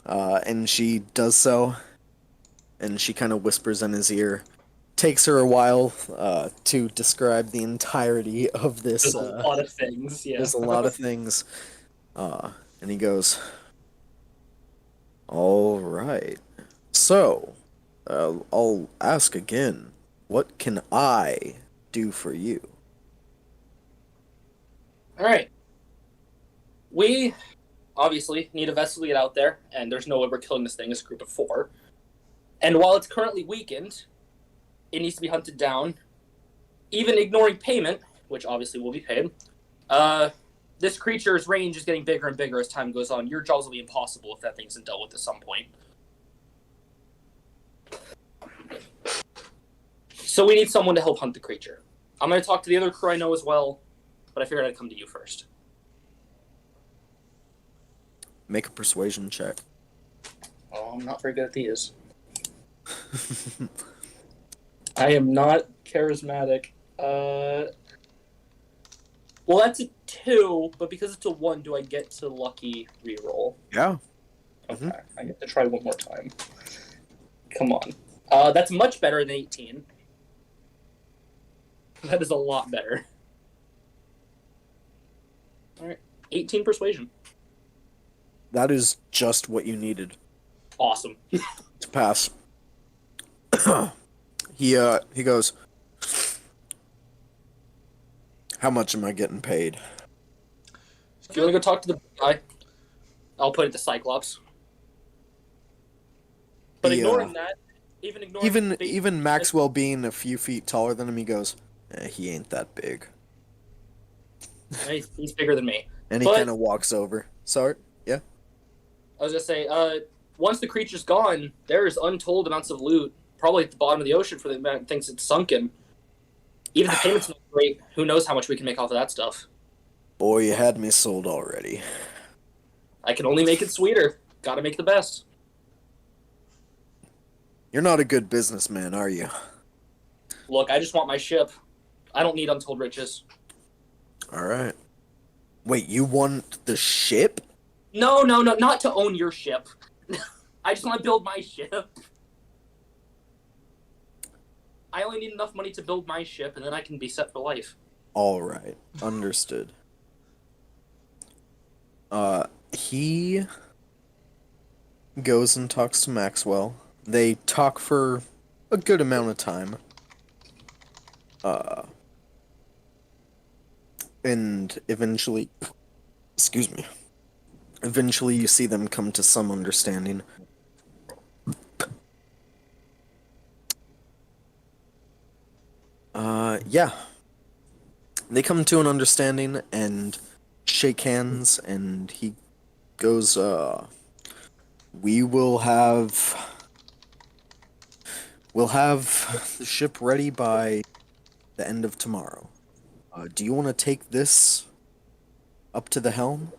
And she does so, and she kind of whispers in his ear. Takes her a while to describe the entirety of this. There's a lot of things, yeah. There's a lot of things. And he goes, all right. So, I'll ask again. What can I do for you? Alright. We obviously need a vessel to get out there, and there's no way we're killing this thing as a group of 4. And while it's currently weakened, it needs to be hunted down. Even ignoring payment, which obviously will be paid, this creature's range is getting bigger and bigger as time goes on. Your jobs will be impossible if that thing isn't dealt with at some point. So we need someone to help hunt the creature. I'm going to talk to the other crew I know as well, but I figured I'd come to you first. Make a persuasion check. Oh, I'm not very good at these. I am not charismatic. Well, that's a 2, but because it's a 1, do I get to lucky reroll? Yeah. Okay, I get to try one more time. Come on. That's much better than 18. That is a lot better. Alright, 18 persuasion. That is just what you needed Awesome. to pass. He goes, how much am I getting paid? If you want to go talk to the guy, I'll put it to Cyclops. But ignoring that, even Maxwell being a few feet taller than him, he goes, he ain't that big. He's bigger than me. And he kind of walks over. Sorry, yeah? I was going to say, once the creature's gone, there's untold amounts of loot, probably at the bottom of the ocean for the amount of things it's sunken. Even the payment's not great. Who knows how much we can make off of that stuff. Boy, you had me sold already. I can only make it sweeter. Gotta make the best. You're not a good businessman, are you? Look, I just want my ship. I don't need untold riches. Alright. Wait, you want the ship? No, not to own your ship. I just want to build my ship. I only need enough money to build my ship, and then I can be set for life. Alright, understood. He goes and talks to Maxwell. They talk for a good amount of time. And eventually, eventually you see them come to some understanding. Yeah. They come to an understanding and shake hands, and he goes, we'll have the ship ready by the end of tomorrow. Do you want to take this up to the helm?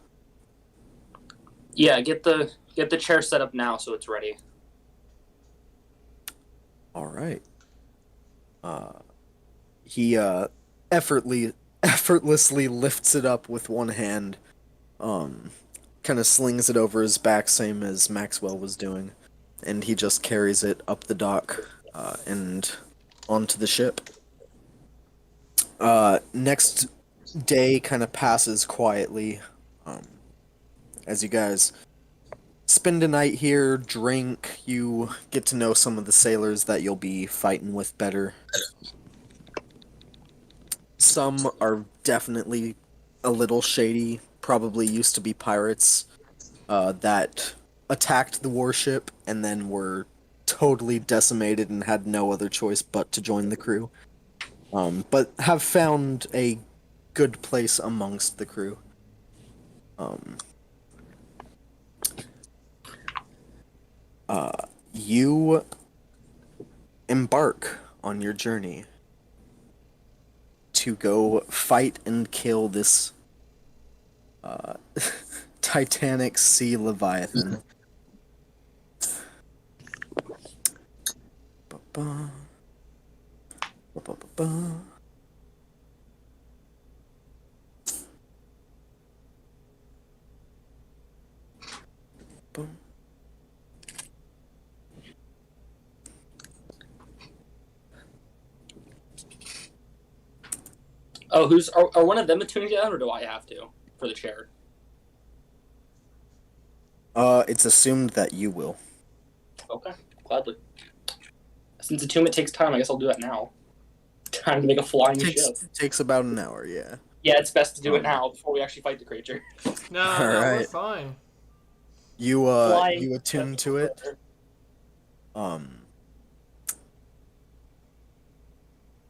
Yeah, get the chair set up now so it's ready. All right. He effortlessly lifts it up with one hand, kind of slings it over his back, same as Maxwell was doing, and he just carries it up the dock and onto the ship. Next day kind of passes quietly as you guys spend a night here, drink, you get to know some of the sailors that you'll be fighting with better. Some are definitely a little shady, probably used to be pirates that attacked the warship and then were totally decimated and had no other choice but to join the crew. But have found a good place amongst the crew. You embark on your journey to go fight and kill this Titanic sea leviathan. Ba-ba. Ba-ba-ba-ba. Boom. Oh, are one of them attuned yet, or do I have to for the chair? It's assumed that you will. Okay, gladly. Since attunement takes time, I guess I'll do it now. Time to make a flying ship. Takes about an hour, yeah. Yeah, it's best to do it now before we actually fight the creature. No, All we're right. fine. You Flying you attune to it.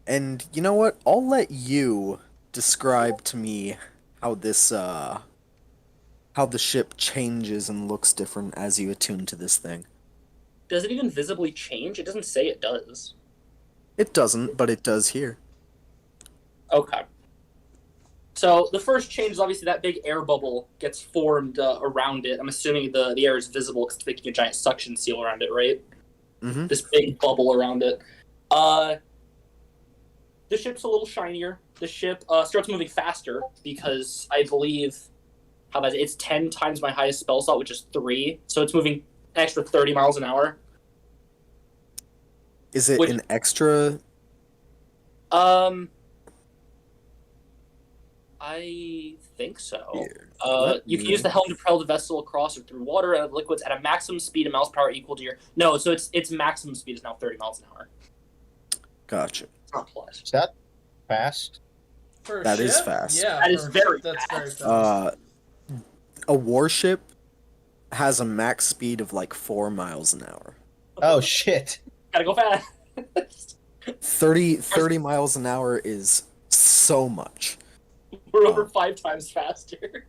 And you know what? I'll let you describe to me how this how the ship changes and looks different as you attune to this thing. Does it even visibly change? It doesn't say it does. It doesn't, but it does here. Okay. So the first change is obviously that big air bubble gets formed around it. I'm assuming the air is visible because it's making a giant suction seal around it, right? Mm-hmm. This big bubble around it. The ship's a little shinier. The ship starts moving faster because I believe it's 10 times my highest spell slot, which is 3. So it's moving an extra 30 miles an hour. Is it an extra? I think so. Here, You can use the helm to propel the vessel across or through water and liquids at a maximum speed and miles per hour equal to your... No, so its maximum speed is now 30 miles an hour. Gotcha. It's not plus. Is that fast? For a That ship? is fast. Yeah, That is for a very ship, that's very fast. fast. A warship has a max speed of like 4 miles an hour. Oh shit! Gotta go fast. 30 miles an hour is so much. We're over 5 times faster.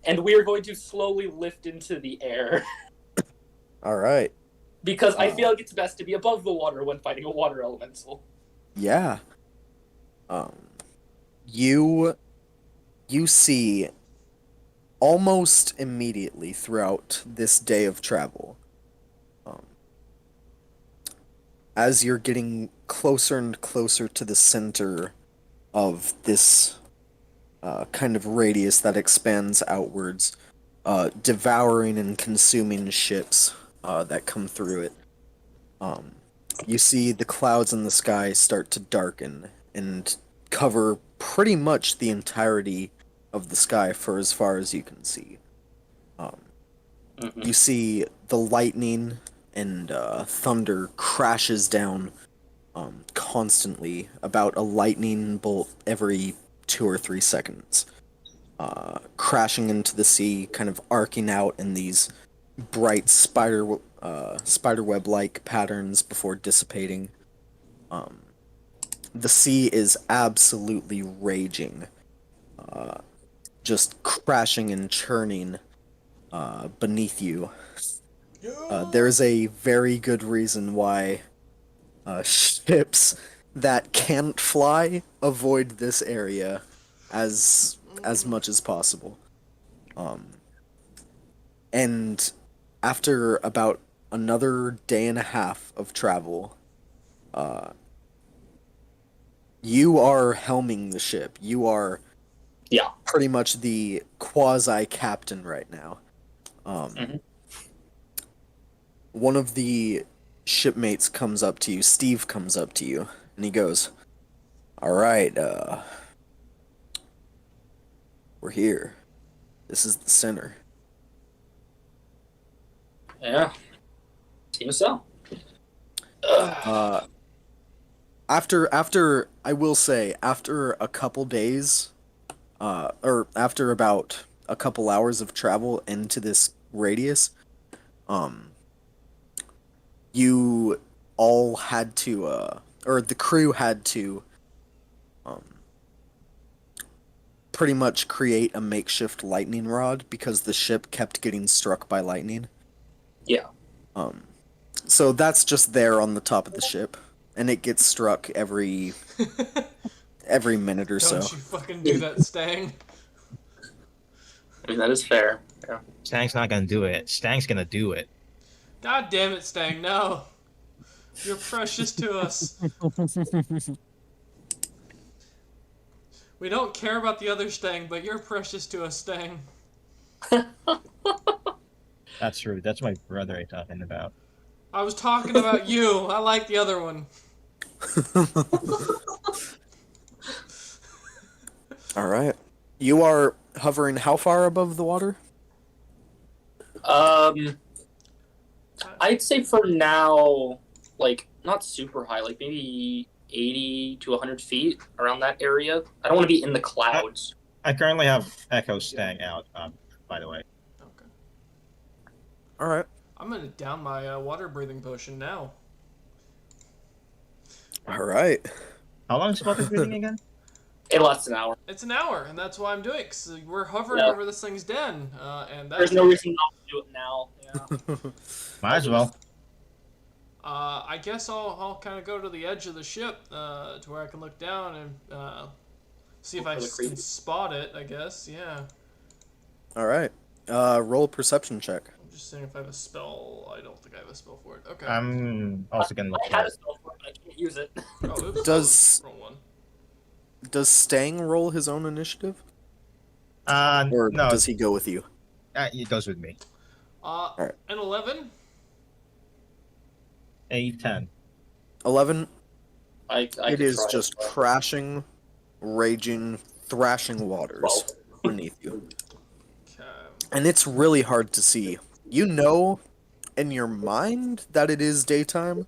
And we are going to slowly lift into the air. All right. Because I feel like it's best to be above the water when fighting a water elemental. Yeah. You see almost immediately throughout this day of travel, as you're getting closer and closer to the center of this kind of radius that expands outwards, devouring and consuming ships that come through it. You see the clouds in the sky start to darken and cover pretty much the entirety of the sky for as far as you can see. You see the lightning and thunder crashes down constantly, about a lightning bolt every 2 or 3 seconds, crashing into the sea, kind of arcing out in these bright spiderweb-like patterns before dissipating. The sea is absolutely raging, just crashing and churning beneath you. There's a very good reason why ships that can't fly avoid this area as much as possible. And after about another day and a half of travel, you are helming the ship. You are Yeah. pretty much the quasi captain right now. Mhm. One of the shipmates comes up to you. Steve comes up to you, and he goes, "All right, we're here. This is the center." Yeah. Seems so. Ugh. After I will say, after a couple days, or after about a couple hours of travel into this radius, um, you all had to, or the crew had to, um, pretty much create a makeshift lightning rod because the ship kept getting struck by lightning. Yeah. So that's just there on the top of the ship, and it gets struck every minute or so. Don't you fucking do that, Stang. I mean, that is fair. Yeah. Stang's not gonna do it. Stang's gonna do it. God damn it, Stang, no. You're precious to us. We don't care about the other Stang, but you're precious to us, Stang. That's true. That's my brother I'm talking about. I was talking about you. I like the other one. All right. You are hovering how far above the water? I'd say for now, like, not super high, like maybe 80 to 100 feet around that area. I don't want to be in the clouds. I currently have Echo Stang out, by the way. Okay. All right. I'm gonna down my water breathing potion now. All right. How long is water breathing again? It lasts an hour. It's an hour, and that's why I'm doing it, 'cause we're hovering Yeah. over this thing's den, and that's... There's no reason not to do it now. Yeah. Might as well. I guess I'll kind of go to the edge of the ship, to where I can look down and see if I For the can creep. spot it, I guess, yeah. All right. Roll a perception check. I'm just saying if I have a spell. I don't think I have a spell for it. Okay. I'm also gonna look I for had a it. spell for it, but I can't use it. Oh, oops. Does- Roll one. Does Stang roll his own initiative, or No, does he go with you? it goes with me. Alright. An 11? A 10. 11. I It could is try just it, but- crashing, raging, thrashing waters beneath you, Okay. and it's really hard to see. You know, in your mind, that it is daytime.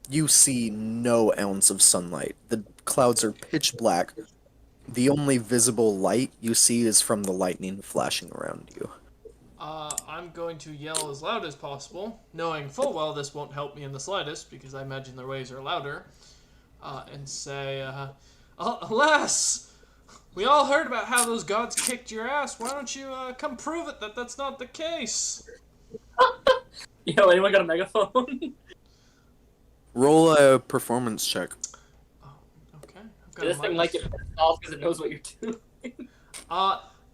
You see no ounce of sunlight. The clouds are pitch black. The only visible light you see is from the lightning flashing around you. I'm going to yell as loud as possible, knowing full well this won't help me in the slightest, because I imagine their waves are louder, and say, alas! We all heard about how those gods kicked your ass. Why don't you come prove it that that's not the case? Yo, anyone got a megaphone? Roll a performance check. Oh, okay. I've got This a thing minus. like it off because it knows what you're doing.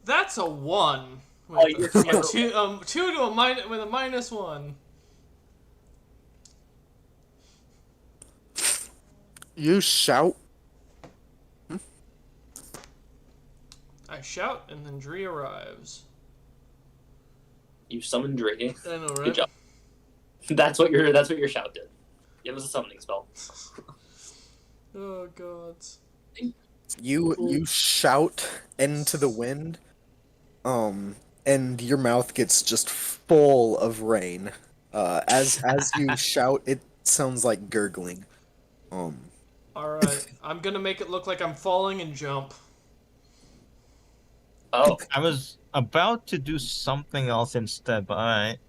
That's a 1. Oh, With you're a terrible. two to a minus with a -1. You shout. I shout, and then Dree arrives. You summoned Drake. I know, right? Good job. That's what your shout did. It was a summoning spell. Oh god. You shout into the wind, and your mouth gets just full of rain. As you shout, it sounds like gurgling. All right, I'm gonna make it look like I'm falling and jump. Oh, I was about to do something else instead, but alright.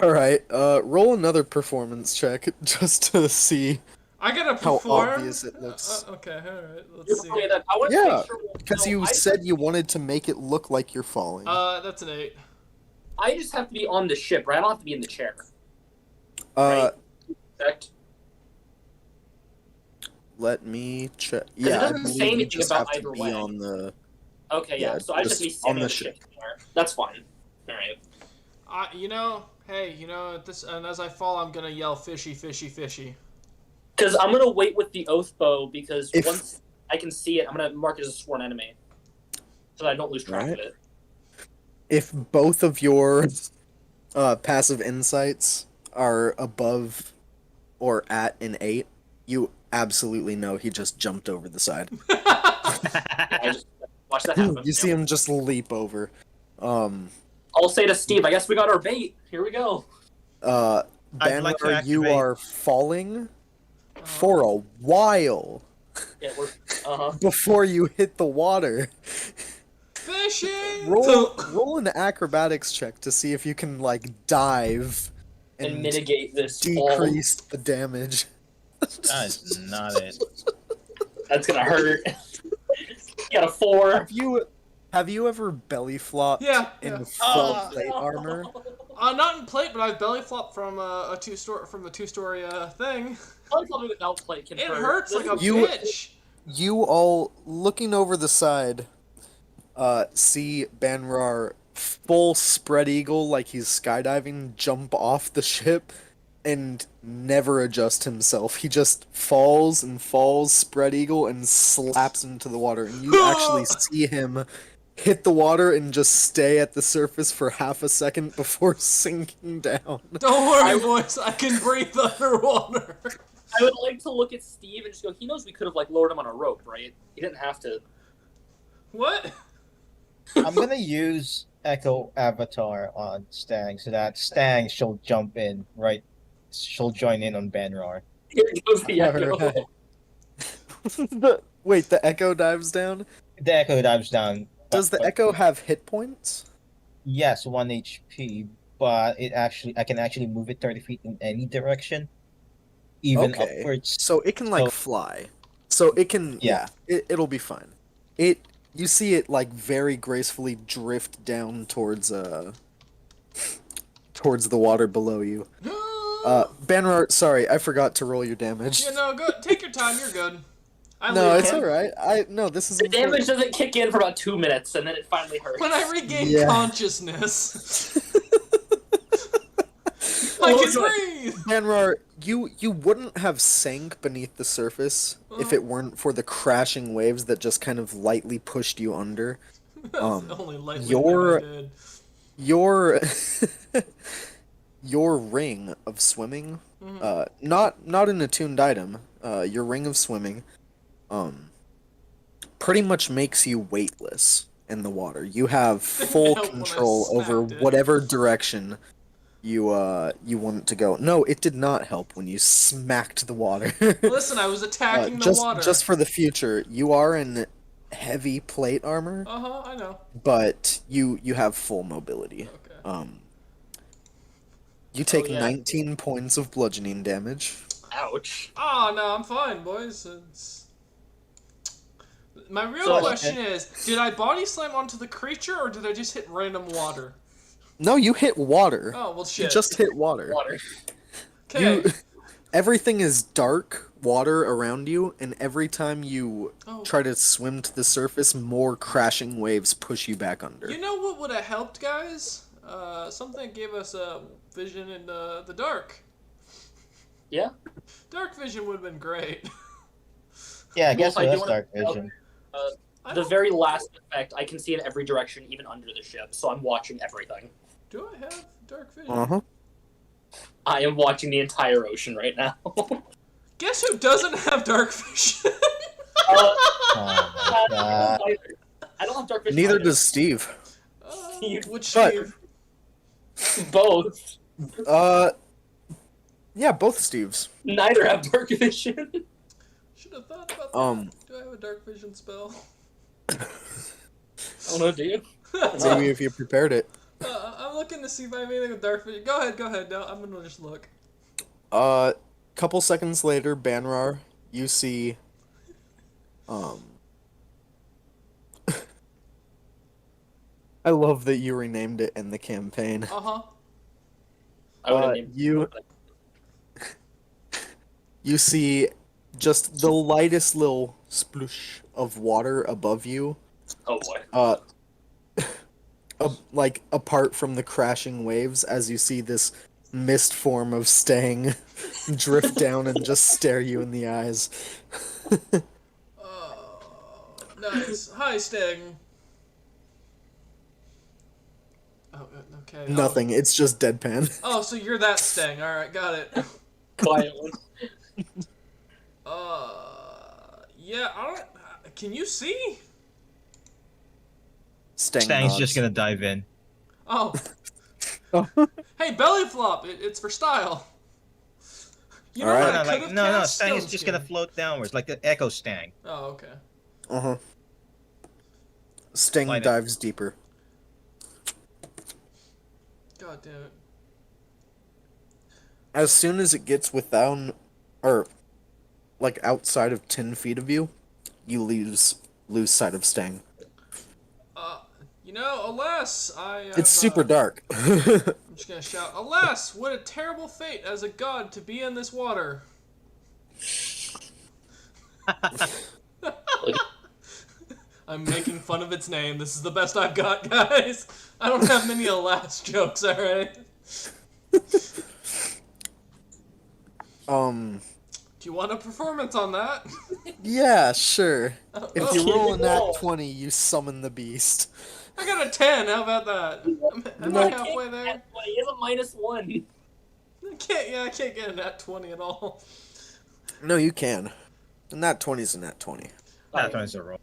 All right, roll another performance check just to see. I gotta How perform. obvious it looks. Okay, all right. you're Let's see. okay then. I want to Yeah, make sure. Because no, you I, said you wanted to make it look like you're falling. That's an 8. I just have to be on the ship, right? I don't have to be in the chair. Uh, Correct? let me check. it Yeah, I doesn't say believe you anything just about have to either be way. on the. Okay, yeah. Yeah, So I just just me on standing the on the ship somewhere. That's fine. All right. Hey, this, and as I fall, I'm gonna yell, fishy, fishy, fishy. Because I'm gonna wait with the oath bow because If- once I can see it, I'm gonna mark it as a sworn enemy, so that I don't lose track Right. of it. If both of your passive insights are above or at an 8, you absolutely know he just jumped over the side. Yeah, I just watch that happen. You see him just leap over. I'll say to Steve, I guess we got our bait. Here we go. I'd like to Banrar, you activate- are falling for a while Yeah, we're before you hit the water. Fishing. Roll an acrobatics check to see if you can like dive and mitigate this fall. decrease the damage. That's not it. That's gonna hurt. You got a 4. Have you ever belly flopped Yeah, in yeah. full plate armor? Not in plate, but I've belly flopped from a two-story thing. Probably something without plate can It hurt. hurts like a You- bitch. You all looking over the side, see Banrar full spread eagle like he's skydiving jump off the ship and never adjust himself. He just falls and falls spread eagle and slaps into the water, and you actually see him hit the water and just stay at the surface for half a second before sinking down. Don't worry, boys. I can breathe underwater. I would like to look at Steve and just go, he knows we could have, like, lowered him on a rope, right? He didn't have to. What? I'm gonna use Echo Avatar on Stang so that Stang she'll jump in, right? She'll join in on Banrar. Here goes the echo. Alright. Wait, the echo dives down? The Echo dives down. Does the echo have hit points? Yes, 1 HP, but I can actually move it 30 feet in any direction, even Okay. upwards. So it can like So- fly. So it can it'll be fine. You see it like very gracefully drift down towards the water below you. Banrar, sorry, I forgot to roll your damage. Yeah, no, go. Take your time. You're good. No, it's him. alright. This is The damage important. doesn't kick in for about 2 minutes, and then it finally hurts. When I regain Yeah. consciousness, I can breathe. Banrar, you wouldn't have sank beneath the surface if it weren't for the crashing waves that just kind of lightly pushed you under. That's the only lightly your- thing I did. Your your ring of swimming, not an attuned item, your ring of swimming, pretty much makes you weightless in the water. You have full help when I control over smacked it. whatever direction you want it to go. No, it did not help when you smacked the water. Listen, I was attacking the water. Just for the future, you are in heavy plate armor, I know. but you have full mobility. Okay. You take yeah. 19 points of bludgeoning damage. Ouch. Oh no, I'm fine, boys. My real So- question is, did I body slam onto the creature or did I just hit random water? No, you hit water. Oh well, You shit. just hit water. Water. Okay. Everything is dark water around you, and every time you Oh. try to swim to the surface, more crashing waves push you back under. You know what would have helped, guys? Something that gave us a vision in the dark. Yeah? Dark vision would have been great. Yeah, I Well, guess if I it do is wanna- dark vision. I The don't- very last effect, I can see in every direction, even under the ship, so I'm watching everything. Do I have dark vision? Uh-huh. I am watching the entire ocean right now. Guess who doesn't have dark vision? Oh my god. I don't have dark vision. Neither either. does Steve. Steve. Which But- Steve? Both. Yeah, both Steves. Neither have dark vision. Should have thought about that. Do I have a dark vision spell? I don't know, do you? Maybe if you prepared it. I'm looking to see if I have anything with dark vision. Go ahead. No, I'm gonna just look. Couple seconds later, Banrar, you see, I love that you renamed it in the campaign. I would have named You see just the lightest little sploosh of water above you, Oh boy. like apart from the crashing waves, as you see this mist form of Stang drift down and just stare you in the eyes. Nice. Hi, Sting. Oh, okay. Nothing. It's just deadpan. Oh, so you're that Sting. All right, got it. Quietly. Yeah. I don't. Can you see? Stang Stang's nods. just gonna dive in. Oh. Hey, belly flop. It's for style. You know All what right. I No, could like have no, cast? Stang is Stone just Skin. gonna float downwards like the Echo Stang. Oh, okay. Uh-huh. Sting Light it. dives deeper. God damn it. As soon as it gets within, or like outside of 10 feet of you, you lose sight of Stang. You know, alas, I have, It's super dark. I'm just gonna shout, alas, what a terrible fate as a god to be in this water. I'm making fun of its name. This is the best I've got, guys. I don't have many alas jokes, alright? Do you want a performance on that? Yeah, sure. If you Okay, roll a nat roll. 20, you summon the beast. I got a 10, how about that? Am I Nope. halfway there? He has a -1. I can't get a nat 20 at all. No, you can. A nat 20 is a nat 20. That's when it's a roll.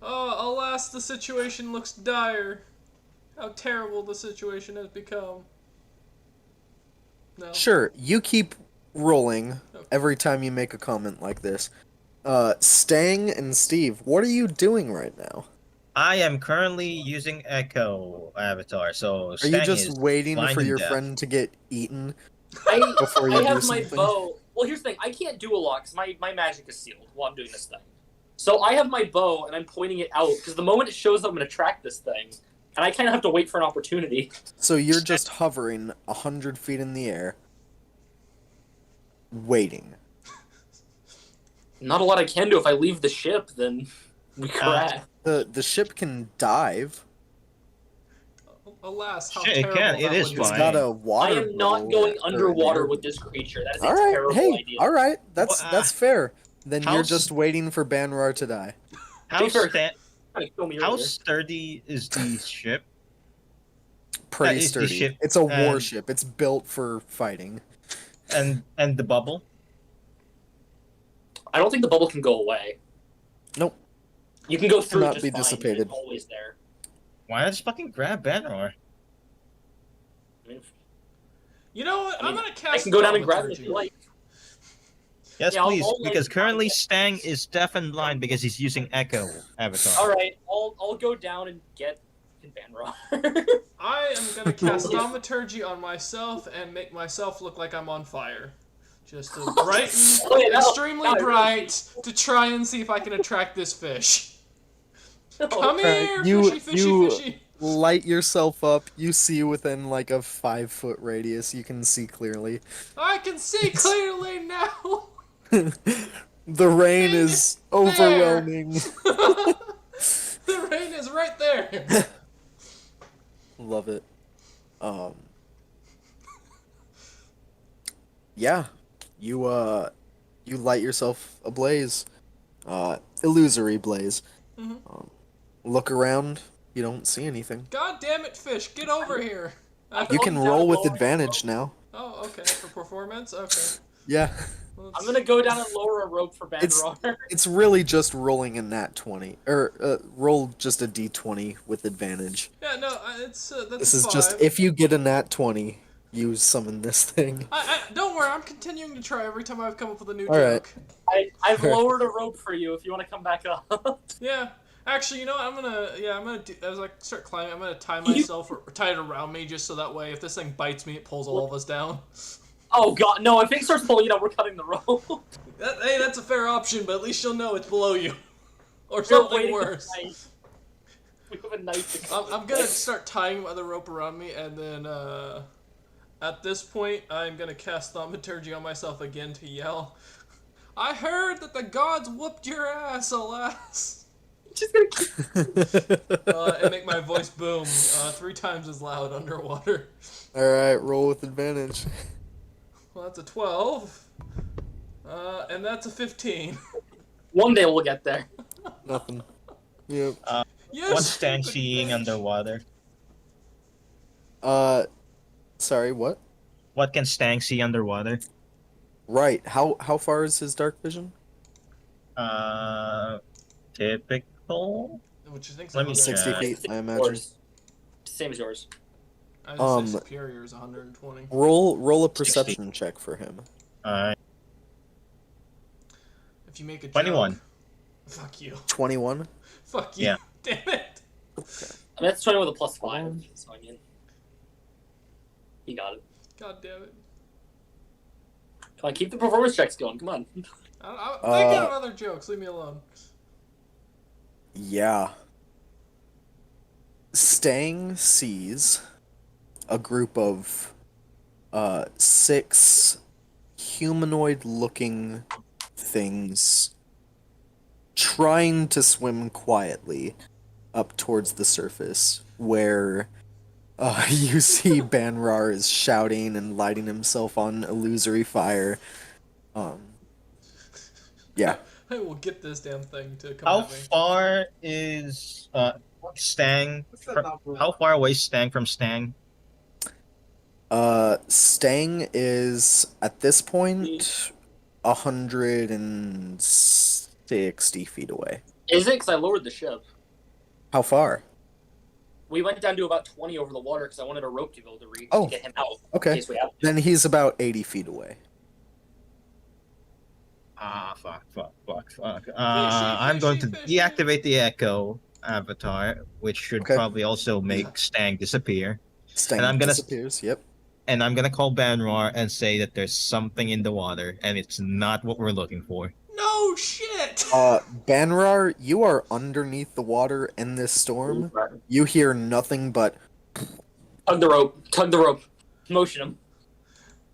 Oh, alas, the situation looks dire. How terrible the situation has become. No. Sure, you keep rolling every time you make a comment like this. Stang and Steve, what are you doing right now? I am currently using Echo Avatar, so Are Stang you just is waiting blind for and your deaf. friend to get eaten? I Before you I do have my something? bow. Well, here's the thing. I can't do a lot because my magic is sealed while I'm doing this thing. So I have my bow and I'm pointing it out because the moment it shows up, I'm going to track this thing. And I kind of have to wait for an opportunity. So you're just hovering 100 feet in the air, waiting. Not a lot I can do. If I leave the ship, then we crash. The ship can dive. Alas, how Shit, it terrible can. It that is would It's fine. be. got a I water. am not bubble going or an underwater air with this creature. That is a All right, terrible hey, idea. all right, that's Well, that's fair. Then you're how's- just waiting for Banrar to die. How, Fair. sta- Trying to kill me how earlier. sturdy is the ship? Pretty is the sturdy. ship, It's a and- warship. It's built for fighting. And the bubble? I don't think the bubble can go away. Nope. You can go through Cannot just be fine. dissipated. It's always there. Why not just fucking grab Banner? I mean, You know what? I mean, I'm gonna I cast can go down and grab it if Thaumaturgy. you like. Yes, Yeah, I'll- please, I'll let because you currently find it. Stang is deaf and blind because he's using Echo Avatar. All right, I'll go down and get Banro. I am gonna cast Thaumaturgy on myself and make myself look like I'm on fire. Just to brighten, Wait, no, extremely no, bright, to try and see if I can attract this fish. Come here, You- fishy, fishy, you- fishy. Light yourself up. You see within like a 5-foot radius. You can see clearly. I can see clearly now. The rain Dang is it. There. overwhelming. The rain is right there. Love it. Yeah, you light yourself ablaze, illusory blaze. Mhm. Look around. You don't see anything. God damn it, fish! Get over here. You can down roll with lower. advantage now. Oh, okay. For performance, okay. Yeah, Well, I'm gonna go down and lower a rope for It's- Banro. it's really just rolling a nat 20, or roll just a d20 with advantage. Yeah, no, it's that's This is five. just if you get a nat 20, you summon this thing. Don't worry, I'm continuing to try every time I've come up with a new All right. joke. I've lowered a rope for you if you want to come back up. Yeah. Actually, you know what? I'm gonna do, as I start climbing, I'm gonna tie myself or tie it around me just so that way if this thing bites me, it pulls all of us down. Oh god, no! If it starts pulling, we're cutting the rope. Hey, that's a fair option, but at least you'll know it's below you, or We're something waiting for worse. the knife. We have a knife to cut. I'm gonna start tying the rope around me, and then at this point, I'm gonna cast Thaumaturgy on myself again to yell, I heard that the gods whooped your ass, alas. Just gonna keep... And make my voice boom 3 times as loud underwater. Alright, roll with advantage. Well, that's a 12. And that's a 15. One day we'll get there. Nothing. Yep. Yes, What's Stang stupid seeing bitch. underwater? Sorry, what? What can Stang see underwater? Right. How far is his dark vision? Typical. Which I think's Let me 100. 60 check. feet, I imagine. Yours. Same as yours. I just say Um, superior is 120. Roll a 60. perception check for him. If you make a joke, 21. fuck you. 21? Fuck you. Yeah. Damn it. I mean, that's 20 with a +5. So I mean, he got it. God damn it. Come on, keep the performance checks going. Come on. I'm thinking of other jokes. Leave me alone. Yeah. Stang sees a group of 6 humanoid-looking things trying to swim quietly up towards the surface, where you see Banrar is shouting and lighting himself on illusory fire. Yeah. I will get this damn thing to come How at me. far is Stang? How far away is Stang from Stang? Stang is at this point 160 feet away. Is it? Because I lowered the ship. How far? We went down to about 20 over the water because I wanted a rope to be able to reach Oh, to get him out. okay. In case we have to. Then he's about 80 feet away. Fuck. I'm going to fishy. deactivate the Echo avatar, which should Okay. probably also make Stang disappear. Stang And I'm gonna- disappears, yep. And I'm gonna call Banrar and say that there's something in the water, and it's not what we're looking for. No shit! Banrar, you are underneath the water in this storm. You hear nothing but Tug the rope. Tug the rope. Motion him.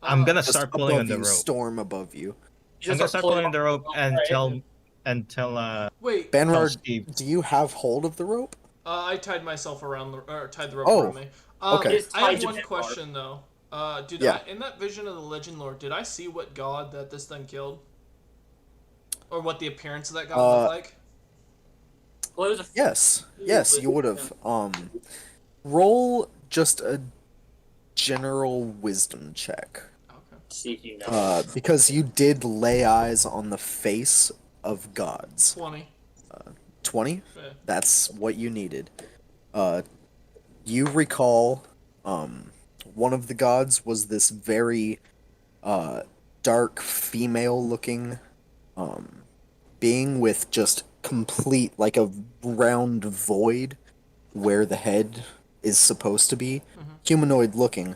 I'm gonna just start pulling on above the you, rope. storm above you. I'm gonna start pulling on the rope and Alright. tell Wait, Banrar, Steve. do you have hold of the rope? I tied myself around tied the rope Oh, around me. okay. It's I tied have to one Banrar. question though. Yeah. In that vision of the Legend Lord, did I see what god that this thing killed? Or what the appearance of that god looked like? Well, it was a Yes, you would have. Roll just a general wisdom check. Okay. See if you know. Because you did lay eyes on the face of gods. 20. 20? Yeah. That's what you needed. You recall, one of the gods was this very, dark female-looking, being with just complete, like a round void where the head is supposed to be. Humanoid-looking.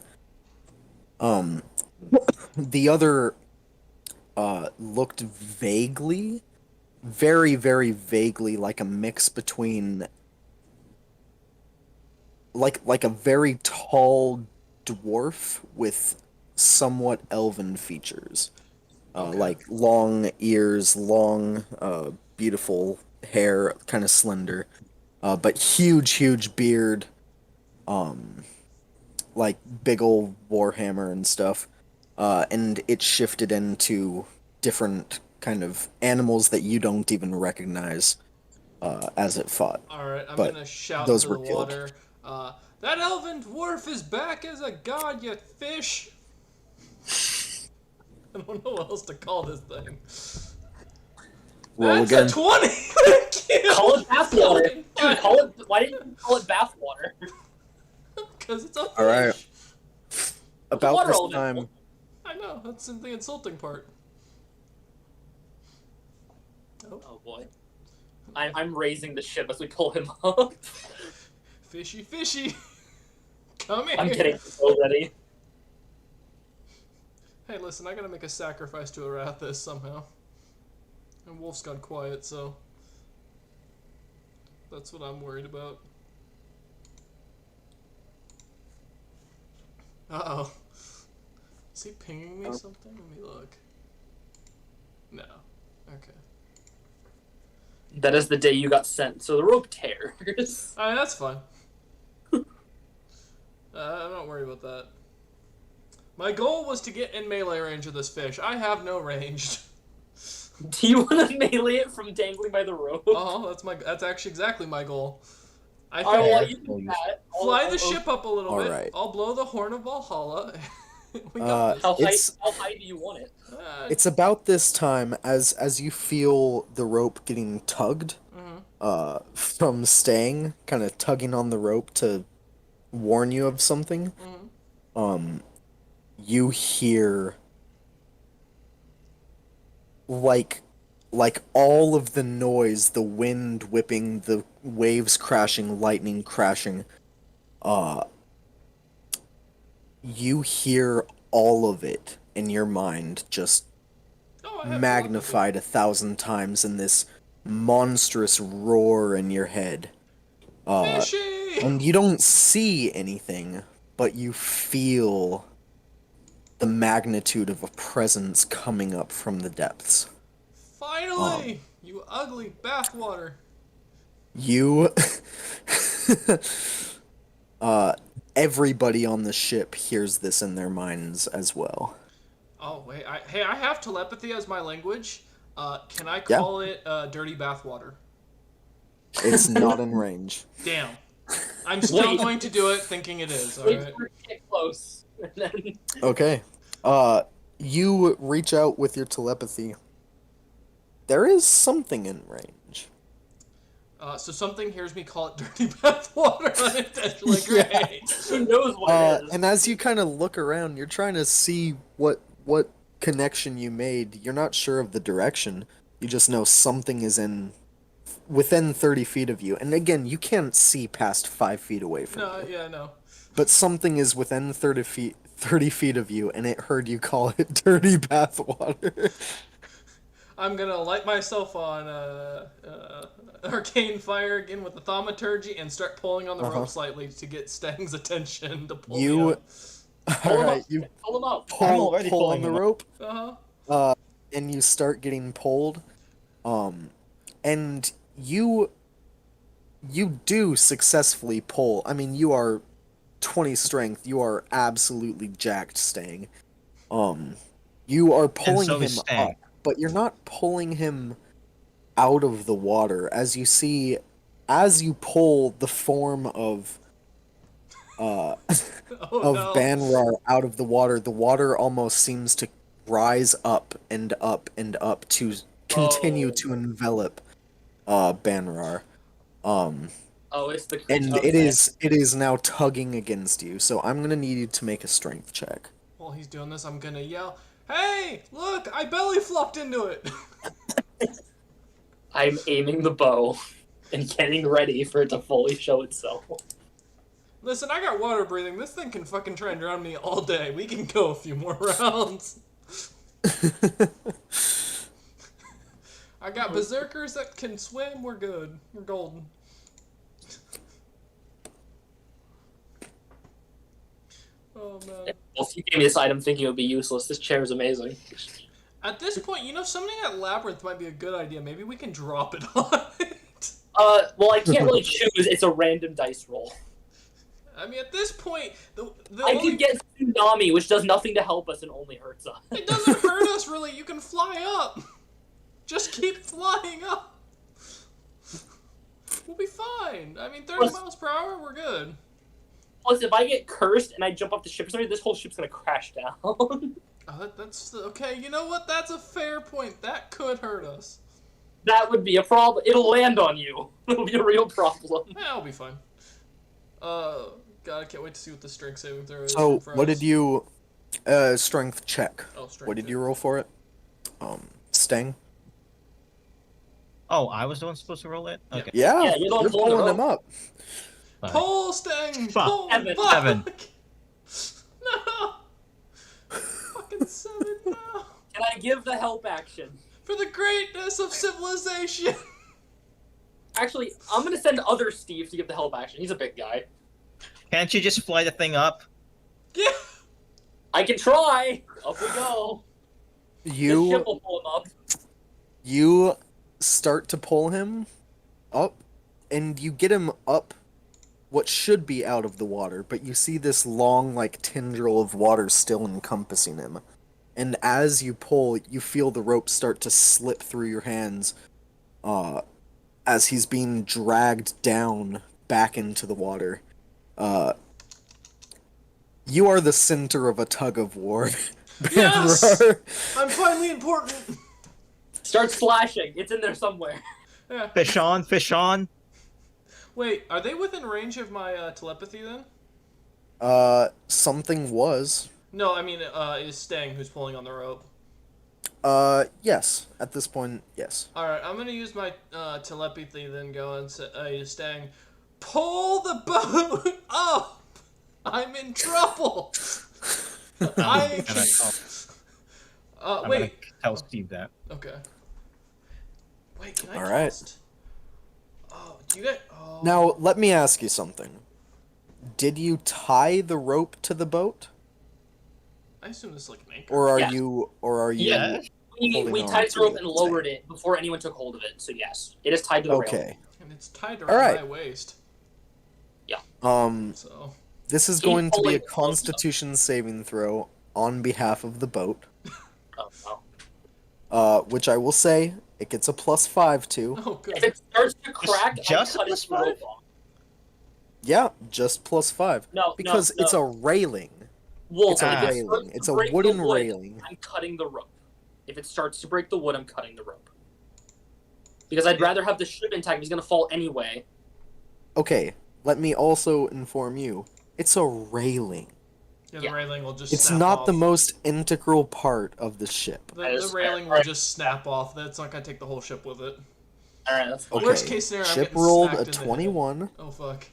The other, looked vaguely, very, very vaguely like a mix between like a very tall dwarf with somewhat elven features. Okay. Like long ears, long beautiful hair, kind of slender. But huge beard, like big old warhammer and stuff. And it shifted into different kind of animals that you don't even recognize as it fought. Alright, I'm But gonna shout those into were the killed. water. That elven dwarf is back as a god, you fish! I don't know what else to call this thing. Roll That's again. a 20! Thank you! Call it bathwater. Dude, call it. Why didn't you call it bathwater? Because it's a fish. Alright. About water this element. time, I know, that's the insulting part. Oh boy. I'm raising the ship as we pull him up. Fishy. Come here. I'm getting so ready. Hey, listen, I gotta make a sacrifice to Arathis somehow. And Wolf's gone quiet, so that's what I'm worried about. Uh-oh. Is he pinging me something? Let me look. No. That is the day you got sent. So the rope tears. Alright, that's fine. I'm not worried about that. My goal was to get in melee range of this fish. I have no range. Do you want to melee it from dangling by the rope? That's actually exactly my goal. I Alright, think well, you do that. fly the ship up a little bit. Alright. I'll blow the horn of Valhalla. We got this. How high do you want it? It's about this time as you feel the rope getting tugged from staying, kind of tugging on the rope to warn you of something. You hear like all of the noise, the wind whipping, the waves crashing, lightning crashing. You hear all of it in your mind, just magnified 1,000 times in this monstrous roar in your head. Fishy! And you don't see anything, but you feel the magnitude of a presence coming up from the depths. Finally! You ugly bathwater. You... everybody on the ship hears this in their minds as well. Oh, wait. I have telepathy as my language. Can I call it dirty bathwater? It's not in range. Damn. I'm still going to do it thinking it is, alright? Get close. Okay. You reach out with your telepathy. There is something in range. So something hears me call it dirty bathwater unintentionally. Great. Who knows what it is? And as you kind of look around, you're trying to see what connection you made. You're not sure of the direction. You just know something is within 30 feet of you. And again, you can't see past 5 feet away from you. Yeah, no. But something is within 30 feet of you, and it heard you call it dirty bathwater. I'm gonna light myself on arcane fire again with the thaumaturgy and start pulling on the rope slightly to get Stang's attention to pull me up. Alright, you Pull him up. I'm already pull on pulling the him up. rope. And you start getting pulled. And you do successfully pull. I mean, you are 20 strength. You are absolutely jacked, Stang. You are pulling so him is Stang. up, but you're not pulling him out of the water. As you see, as you pull the form of Banrar out of the water almost seems to rise up and up and up to continue to envelop Banrar. It's the And it is now tugging against you, so I'm gonna need you to make a strength check. While he's doing this, I'm gonna yell, "Hey, look! I belly flopped into it!" I'm aiming the bow and getting ready for it to fully show itself. Listen, I got water breathing. This thing can fucking try and drown me all day. We can go a few more rounds. I got berserkers that can swim. We're good. We're golden. Oh, man. Well, if you gave me this item thinking it would be useless, this chair is amazing. At this point, summoning that labyrinth might be a good idea. Maybe we can drop it on it. Well, I can't really choose. It's a random dice roll. I mean, at this point, I could get Tsunami, which does nothing to help us and only hurts us. It doesn't hurt us, really. You can fly up. Just keep flying up. We'll be fine. I mean, 30 miles per hour, we're good. Plus, if I get cursed and I jump off the ship or something, this whole ship's gonna crash down. That's okay. You know what? That's a fair point. That could hurt us. That would be a problem. It'll land on you. It'll be a real problem. Yeah, I'll be fine. God, I can't wait to see what the strength saving throw is. So, for what us. did you... strength check. Oh, strength What did check. you roll for it? Stang? Oh, I was the one supposed to roll it? Okay. Yeah, Yeah, you're the one you're pulling the pulling him rope. up. Fine. Pull, Stang! Fuck. Pull! Seven. Fuck! Seven. No! Fucking 7, no! Can I give the help action? For the greatness of civilization! Actually, I'm gonna send other Steve to give the help action. He's a big guy. Can't you just fly the thing up? Yeah! I can try. Up we go. The ship You will pull him up. start to pull him up, and you get him up what should be out of the water, but you see this long, like, tendril of water still encompassing him. And as you pull, you feel the rope start to slip through your hands, as he's being dragged down back into the water. You are the center of a tug of war. Yes! Banrar. I'm finally important. Start slashing. It's in there somewhere. Yeah. Fish on, fish on. Wait, are they within range of my telepathy then? Something was. No, I mean, is Stang who's pulling on the rope. Yes. At this point, yes. Alright, I'm gonna use my telepathy then go and say, Stang, pull the boat up! I'm in trouble! I... I'm wait. gonna tell Steve that. Okay. Wait, can I All right. cast... Oh, do you get... Oh. Now, let me ask you something. Did you tie the rope to the boat? I assume this is like an anchor. Or are Yes. you Yeah. We Holding on tied to the rope it. and lowered it before anyone took hold of it. So yes, it is tied to the rail. Okay. And it's tied around Alright. my waist. So... This is Keep going to be a pulling close Constitution saving throw on behalf of the boat. Oh, no. Which I will say, it gets a +5 to. Oh, good. If it starts to crack, Just I cut a its rope +5? off. Yeah, just +5. No, Because no. it's a railing. Wolf, It's a if it railing. starts to It's a break the wooden wood, railing. I'm cutting the rope. If it starts to break the wood, I'm cutting the rope. Because I'd rather have the ship intact. He's gonna fall anyway. Okay, let me also inform you. It's a railing. Yeah, the Yeah. railing will just It's snap not off. the most integral part of the ship. The That is railing fair. will just snap off. That's not gonna take the whole ship with it. All right, that's fine. Okay, Worst case scenario, I'm ship getting rolled smacked a in the head. 21. Oh, fuck.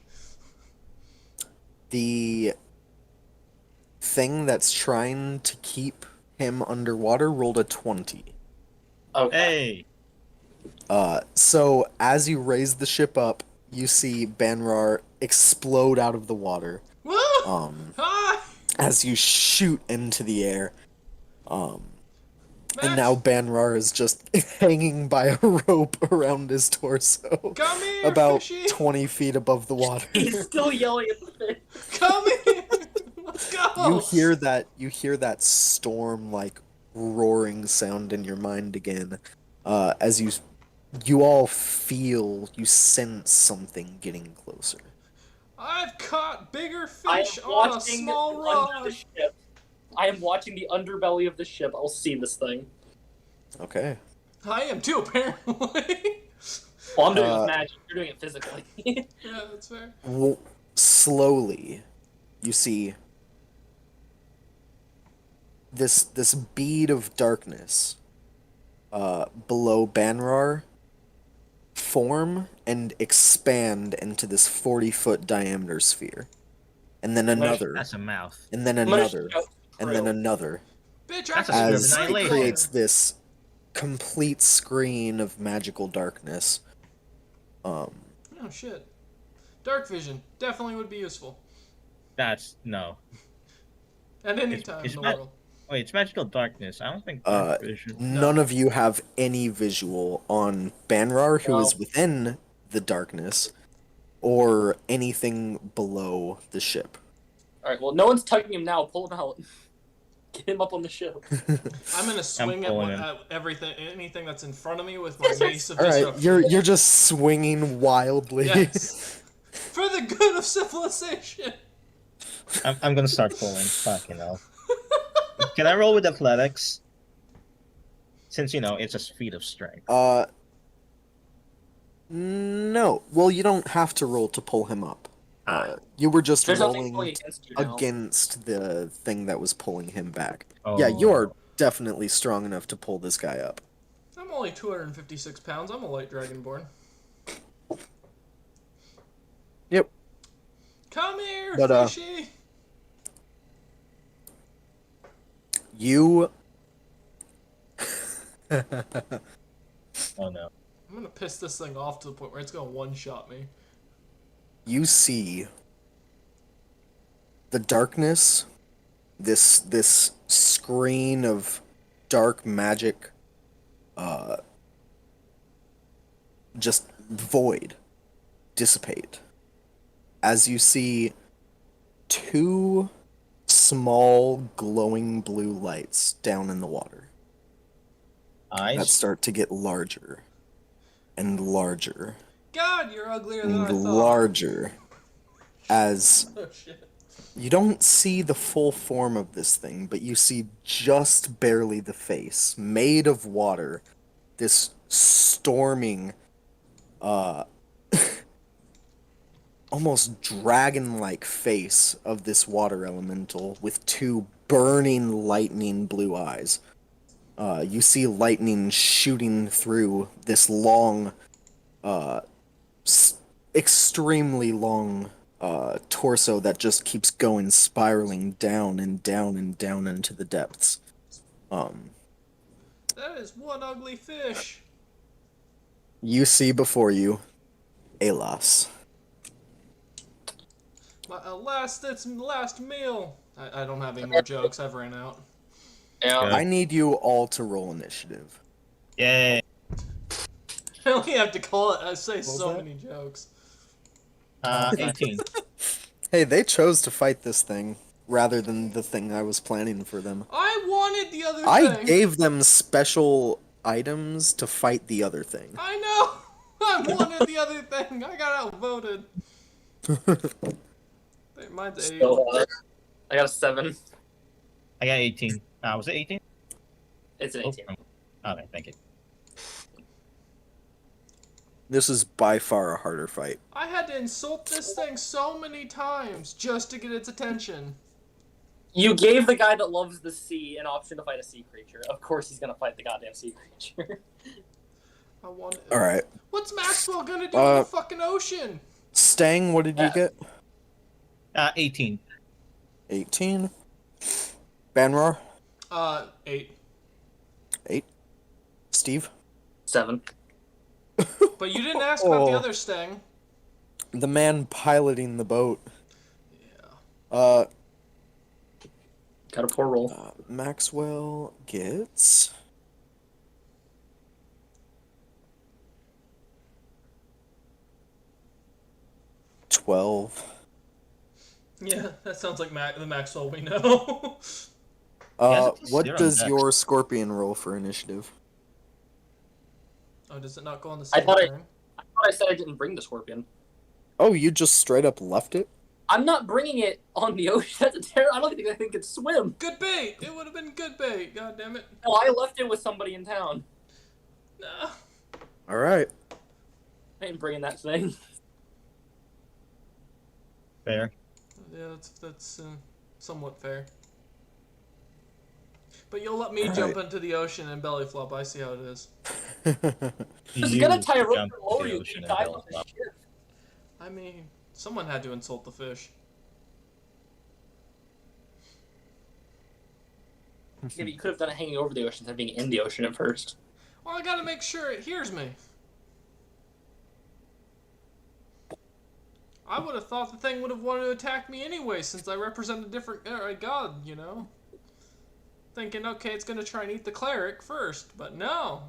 The thing that's trying to keep him underwater rolled a 20. Okay. Hey. So as you raise the ship up, you see Banrar explode out of the water. Woo! Ah! As you shoot into the air. And Max, now Banrar is just hanging by a rope around his torso. come here, About fishy! 20 feet above the water. He's still yelling at the fish. Come here! Let's go! You hear that storm like roaring sound in your mind again. As you all feel, you sense something getting closer. I've caught bigger I fish am on a watching small under rod. the ship. I am watching the underbelly of the ship. I'll see this thing. Okay. I am too, apparently. Well, I'm doing it with magic. You're doing it physically. Yeah, that's fair. Slowly, you see this bead of darkness below Banrar form and expand into this 40-foot diameter sphere. And then another, That's a mouth. and then I'm gonna another, shout and then through. another, Bitch, I That's a can as sphere of it annihilation. creates this complete screen of magical darkness. Oh, shit. Dark vision. Definitely would be useful. That's no. At any It's- time it's in the not- world. Wait, it's magical darkness. I don't think dark vision. None of you have any visual on Banrar, who is No. within the darkness, or anything below the ship. All right. Well, no one's tugging him now. Pull him out. Get him up on the ship. I'm gonna swing at, pulling him. at everything, anything that's in front of me with my mace of All right, disruption. you're just swinging wildly. Yes. For the good of civilization. I'm gonna start pulling. Fucking hell. Can I roll with athletics? Since it's a feat of strength. No. Well, you don't have to roll to pull him up. You were just There's nothing rolling going against you now. against the thing that was pulling him back. Yeah, you are definitely strong enough to pull this guy up. I'm only 256 pounds. I'm a light dragonborn. Yep. Come here, But, fishy. You Oh no. I'm gonna piss this thing off to the point where it's gonna one-shot me. you see the darkness, this screen of dark magic just void dissipate as you see two small glowing blue lights down in the water that Eyes. start to get larger and larger God, you're uglier than and I thought. larger as Oh shit. you don't see the full form of this thing, but you see just barely the face made of water. This storming, uh, almost dragon-like face of this water elemental with two burning lightning blue eyes. You see lightning shooting through this long, uh, extremely long torso that just keeps going spiraling down and down and down into the depths. That is one ugly fish. You see before you Alas. That's last meal. I don't have any more jokes. I've ran out. Yeah. Good. I need you all to roll initiative. Yay. I only have to call it. I say was so that? many jokes. 18. Hey, they chose to fight this thing rather than the thing I was planning for them. I wanted the other I thing. gave them special items to fight the other thing. I know. I wanted the other thing. I got outvoted. Mine's 8. So, I got a 7. I got 18. Was it 18? It's an 18. Okay, thank you. This is by far a harder fight. I had to insult this thing so many times just to get its attention. You gave the guy that loves the sea an option to fight a sea creature. Of course he's gonna fight the goddamn sea creature. I want. Alright. What's Maxwell gonna do in the fucking ocean? Stang, what did you get? 18. 18. Banrar? 8. 8. Steve? 7. But you didn't ask about the Oh. other Stang. The man piloting the boat. Yeah. Got a poor roll. Maxwell gets... $12. Yeah, that sounds like the Maxwell we know. What zero does next. your scorpion roll for initiative? Oh, does it not go on the I same thought turn? I thought I said I didn't bring the scorpion. Oh, you just straight up left it? I'm not bringing it on the ocean. That's a I don't think I think it swim. Good bait! It would have been good bait. God damn it. No, I left it with somebody in town. Nah. Alright. I ain't bringing that thing. Fair. Yeah, that's somewhat fair. But you'll let me Alright. jump into the ocean and belly flop. I see how it is. Just You gonna tie a rope jump and lower into the you. ocean You and dive belly on the flop. ship. I mean, someone had to insult the fish. Yeah, but you could have done it hanging over the ocean instead of being in the ocean at first. Well, I gotta make sure it hears me. I would have thought the thing would have wanted to attack me anyway, since I represent a different god, you know? Thinking, okay, it's gonna try and eat the cleric first, but no.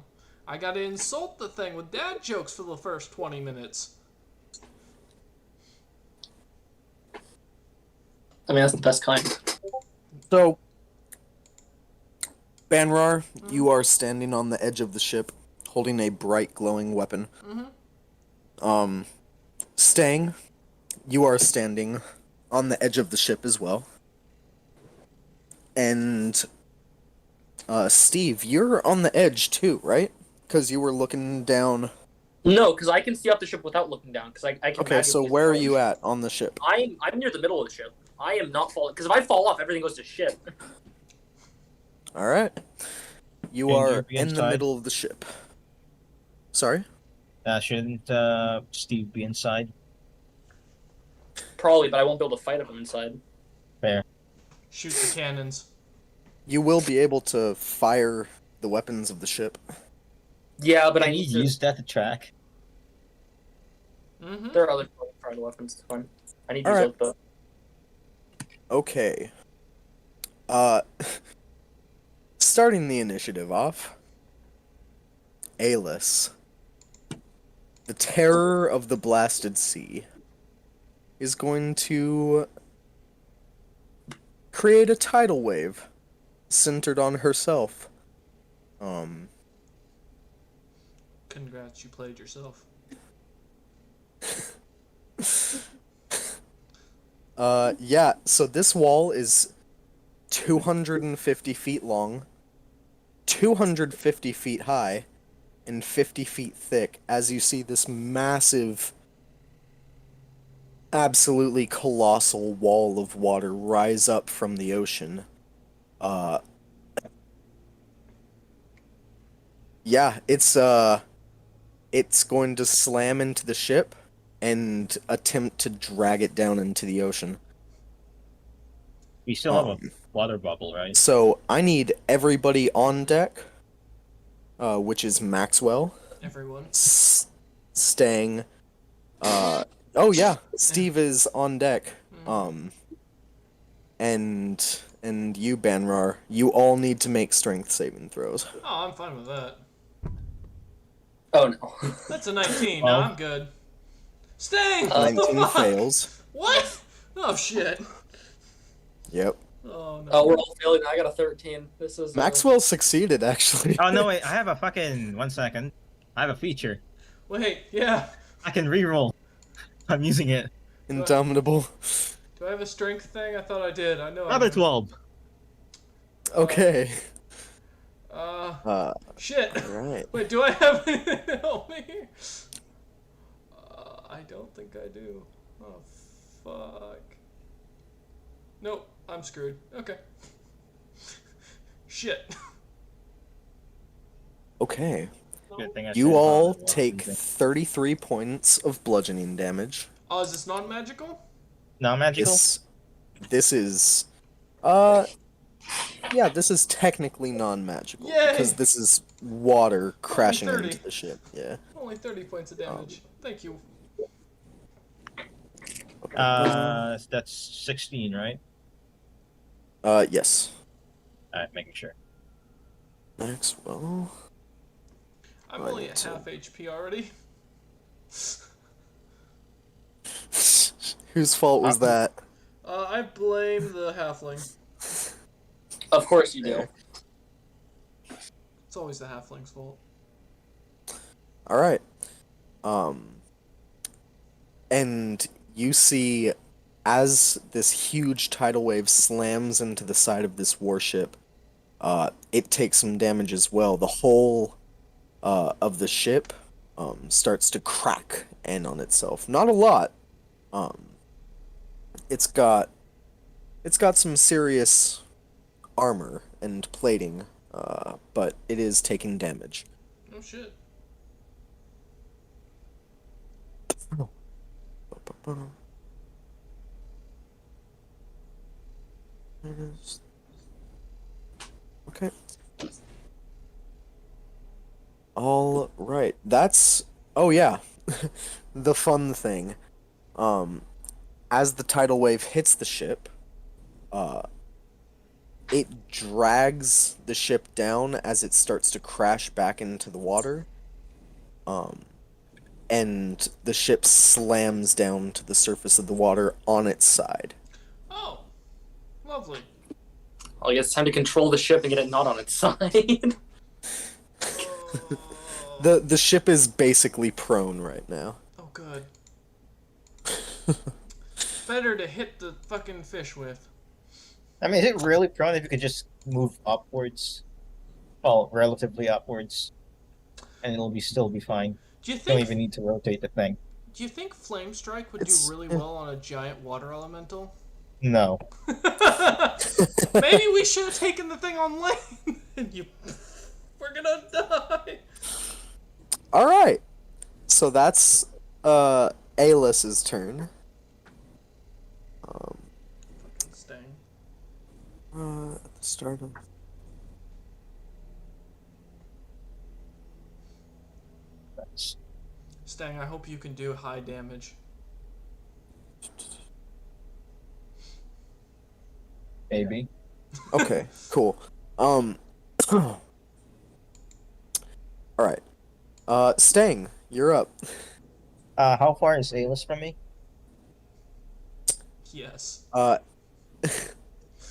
I gotta insult the thing with dad jokes for the first 20 minutes. I mean, that's the best kind. So, Banrar, you are standing on the edge of the ship, holding a bright glowing weapon. Stang, you are standing on the edge of the ship as well. And, Steve, you're on the edge too, right? Because you were looking down. No, because I can see up the ship without looking down. Because I can. Okay, so magically where are fall. you at on the ship? I'm near the middle of the ship. I am not falling. Because if I fall off, everything goes to shit. Alright. You Can you are be in the inside? middle of the ship. Sorry? Shouldn't Steve be inside? Probably, but I won't be able to fight him inside. Fair. Shoot the cannons. You will be able to fire the weapons of the ship. Yeah, but I Can you need to. use that to track? Mm-hmm. There are other fire weapons. It's fine. I need to Alright. use those. Okay. Starting the initiative off. Alis. the terror of the blasted sea is going to create a tidal wave centered on herself. Congrats, you played yourself. Yeah, so this wall is 250 feet long, 250 feet high, and 50 feet thick, as you see this massive, absolutely colossal wall of water rise up from the ocean. Uh, yeah, it's going to slam into the ship and attempt to drag it down into the ocean. We still have a Um, water bubble, right? So I need everybody on deck, which is Maxwell, Everyone. Stang. Oh yeah, Steve is on deck. And you, Banrar, you all need to make strength saving throws. Oh, I'm fine with that. Oh no. That's a 19. Well- No, I'm good. Sting! 19 Fuck! fails. What? Oh shit. Yep. Oh no. Oh, we're all failing. I got a 13. This is Maxwell succeeded, actually. Oh no, wait! I have a fucking 1 second. I have a feature. Wait, yeah. I can re-roll. I'm using it. Indomitable. Do I have a strength thing? I thought I did. I know. I Another do. 12. Okay. Shit. Alright. Wait, do I have anything to help me? I don't think I do. Oh, fuck. Nope, I'm screwed. Okay. Shit. Okay. Good thing I You said all about it. take 33 points of bludgeoning damage. Oh, is this non-magical? Non-magical? This is yeah, this is technically non-magical Yay! because this is water crashing 30. into the ship. Yeah. Only 30 points of damage. Thank you. That's 16, right? Yes. Alright, making sure. Maxwell. I'm Right, only at so- half HP already. Whose fault was that? I blame the halfling. Of course you do. It's always the halfling's fault. All right. And you see as this huge tidal wave slams into the side of this warship, it takes some damage as well. The whole of the ship starts to crack in on itself. Not a lot. It's got some serious armor and plating, but it is taking damage. Oh shit. Okay. All right. That's oh yeah. The fun thing. As the tidal wave hits the ship, it drags the ship down as it starts to crash back into the water. And the ship slams down to the surface of the water on its side. Oh. Lovely. Oh, I guess it's time to control the ship and get it not on its side. The ship is basically prone right now. Oh, good. Better to hit the fucking fish with. I mean, is it really prone if you could just move upwards? Well, relatively upwards. And it'll still be fine. Do you You don't think? even need to rotate the thing. Do you think Flame Strike would It's- do really well on a giant water elemental? No. Maybe we should have taken the thing on land. We're gonna die. All right. So that's Aelis's turn. Stang. At the start of That's Stang, I hope you can do high damage. maybe. Okay, cool. All right. Stang, you're up. How far is Aylis from me? Yes. Uh,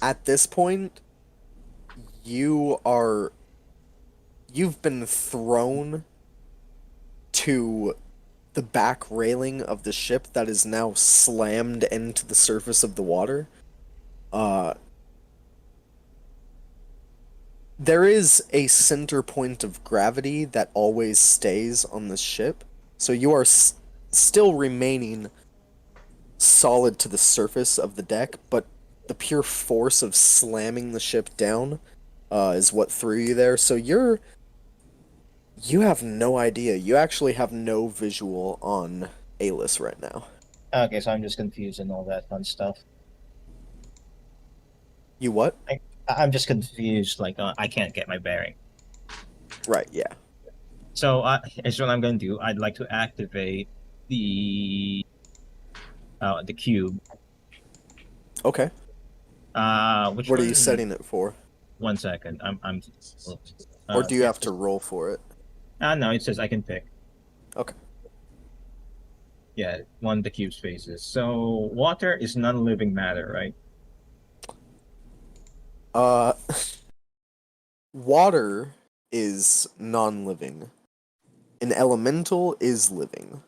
at this point, you are you've been thrown to the back railing of the ship that is now slammed into the surface of the water. Uh, there is a center point of gravity that always stays on the ship, so you are still remaining solid to the surface of the deck, but the pure force of slamming the ship down is what threw you there. So you have no idea. You actually have no visual on Aylis right now. Okay, so I'm just confused and all that fun stuff. You what? I'm just confused. Like I can't get my bearing. Right, yeah. So here's what I'm going to do. I'd like to activate the cube. Okay. Which What are one? you setting it for? 1 second. I'm. Or do you yeah, have to roll for it? No, it says I can pick. Okay. Yeah, one of the cube spaces. So water is non-living matter, right? Uh, water is non-living. An elemental is living.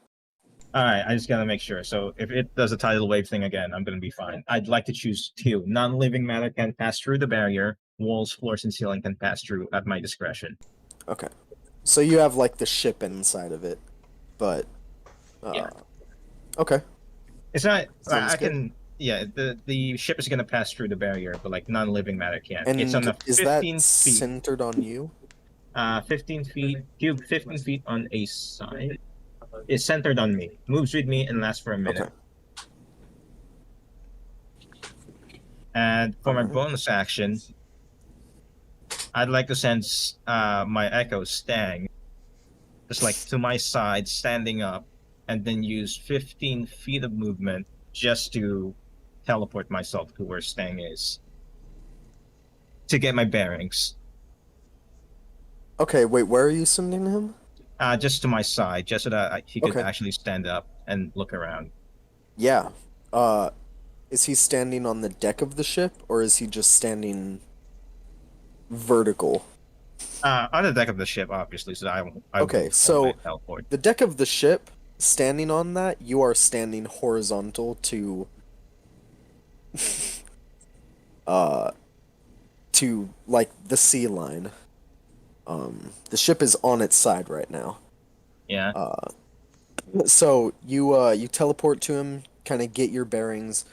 All right, I just gotta make sure. So if it does a tidal wave thing again, I'm gonna be fine. I'd like to choose two. Non-living matter can pass through the barrier. Walls, floors, and ceiling can pass through at my discretion. Okay. So you have like the ship inside of it, but Yeah. Okay. It's not. Sounds I good. can. Yeah, the ship is gonna pass through the barrier, but like non-living matter can't. And It's on a is 15 that feet. centered on you? 15 feet cube, 15 feet on a side. It's centered on me. Moves with me and lasts for a minute. Okay. And for my Alright. bonus action, I'd like to send my Echo Stang just like to my side, standing up, and then use 15 feet of movement just to teleport myself to where Stang is to get my bearings. Okay, wait, where are you sending him? Just to my side, just so that he could Okay. actually stand up and look around. Yeah. Is he standing on the deck of the ship, or is he just standing vertical? On the deck of the ship, obviously, so I Okay, won't so teleport. the deck of the ship, standing on that, you are standing horizontal to to like the sea line. The ship is on its side right now. Yeah. So you teleport to him, kind of get your bearings.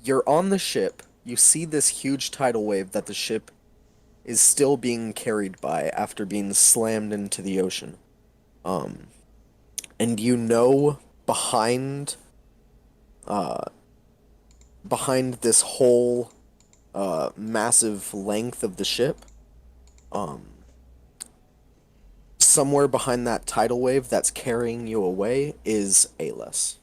You're on the ship. You see this huge tidal wave that the ship is still being carried by after being slammed into the ocean. And you know behind behind this whole massive length of the ship, somewhere behind that tidal wave that's carrying you away is Aylis.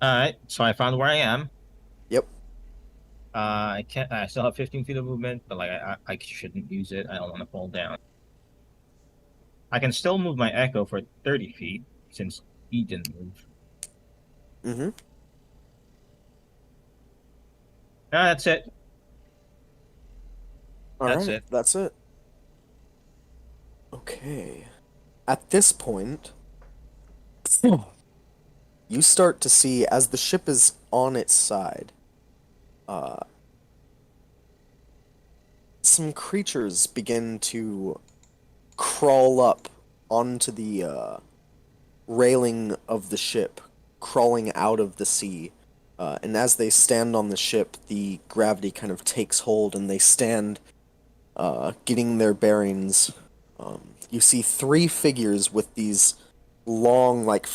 All right. So I found where I am. Yep. I can't. I still have 15 feet of movement, but like I shouldn't use it. I don't want to fall down. I can still move my Echo for 30 feet since he didn't move. Mm-hmm. That's it. That's it. That's it. Okay. At this point, you start to see, as the ship is on its side, some creatures begin to crawl up onto the railing of the ship, crawling out of the sea. And as they stand on the ship, the gravity kind of takes hold, and they stand, getting their bearings. You see three figures with these long, like,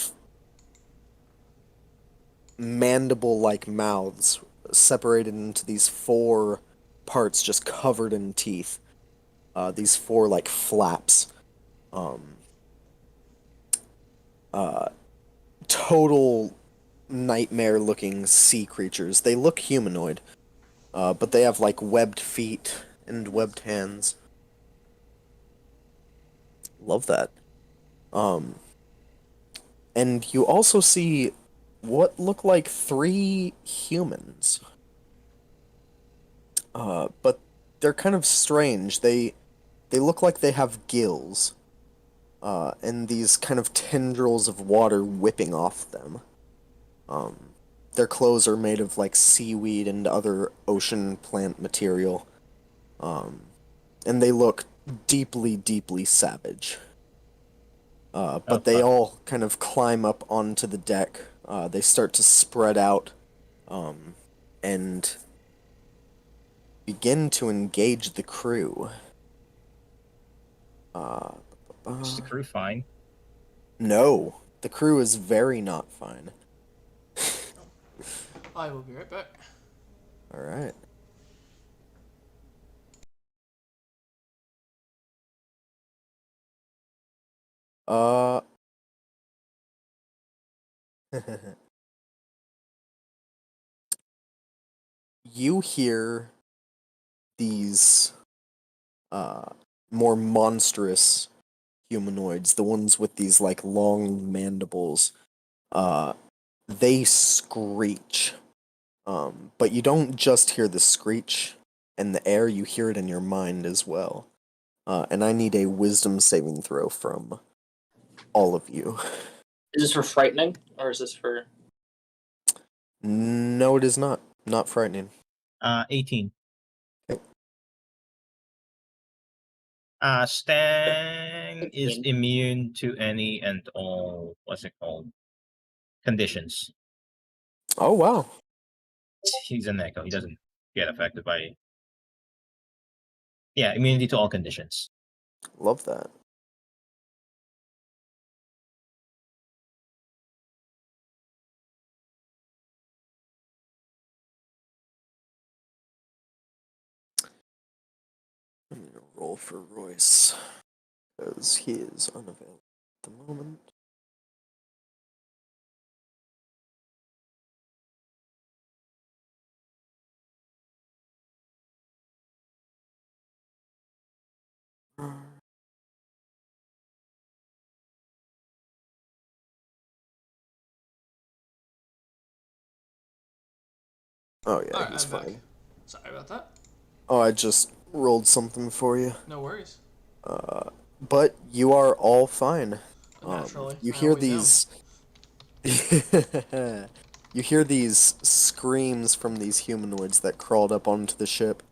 mandible-like mouths separated into these four parts just covered in teeth. These four, like, flaps. Total nightmare-looking sea creatures. They look humanoid, but they have, like, webbed feet and webbed hands. Love that. Um, and you also see what look like three humans. But they're kind of strange. They look like they have gills, and these kind of tendrils of water whipping off them. Um, their clothes are made of like seaweed and other ocean plant material. And they look deeply, deeply savage. Oh But they fuck. all kind of climb up onto the deck. They start to spread out, and begin to engage the crew. Uh, Is the crew fine? no, the crew is very not fine. I will be right back. All right. Uh. You hear these uh more monstrous humanoids, the ones with these like long mandibles. Uh they screech. But you don't just hear the screech in the air, you hear it in your mind as well. And I need a wisdom saving throw from all of you. Is this for frightening, or is this for? No, it is not. Not frightening. 18. Okay. Stang is 16. immune to any and all, what's it called? Conditions. Oh wow. He's an echo. He doesn't get affected by. Yeah, immunity to all conditions. Love that. I'm gonna roll for Royce because he is unavailable at the moment. Oh yeah, Alright, he's I'm back. fine. Sorry about that. Oh, I just rolled something for you. No worries. But you are all fine. Naturally. You I hear always am. these. You hear these screams from these humanoids that crawled up onto the ship.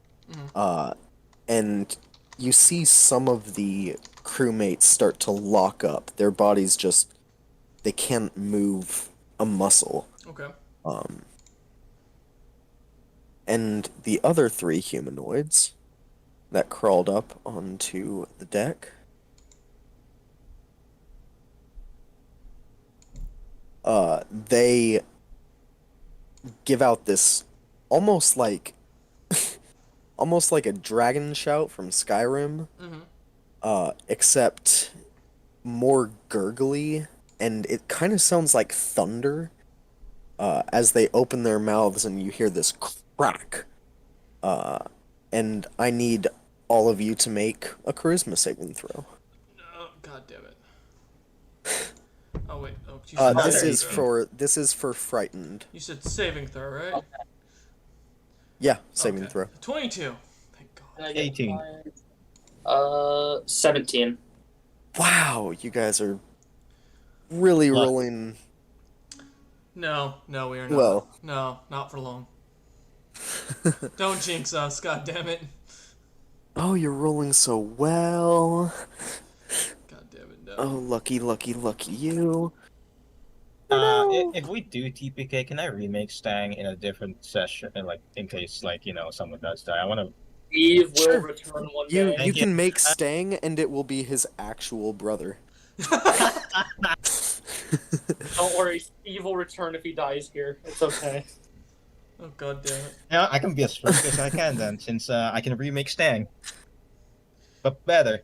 And you see some of the crewmates start to lock up. Their bodies just. They can't move a muscle. Okay. And the other three humanoids that crawled up onto the deck. They give out this almost like almost like a dragon shout from Skyrim, except more gurgly, and it kind of sounds like thunder. As they open their mouths, and you hear this crack. And I need all of you to make a charisma saving throw. Oh, god damn it. Oh, wait. Oh, you said This saving is throw. for frightened. You said saving throw, right? Yeah, saving Okay. throw. 22. Thank god. Can I get 18. mine? 17. Wow, you guys are really Luck. rolling No, we are not. well. No, not for long. Don't jinx us, god damn it. Oh, you're rolling so well. God damn it, no. Oh, lucky, lucky, lucky you. If we do TPK, can I remake Stang in a different session? Like, in case, like, someone does die. I want to. Eve will Sure. return one You day. you Thank you. can make Stang, and it will be his actual brother. Don't worry, Eve will return if he dies here. It's okay. Oh god damn it. Yeah, I can be as frank as I can then, since I can remake Stang. But better.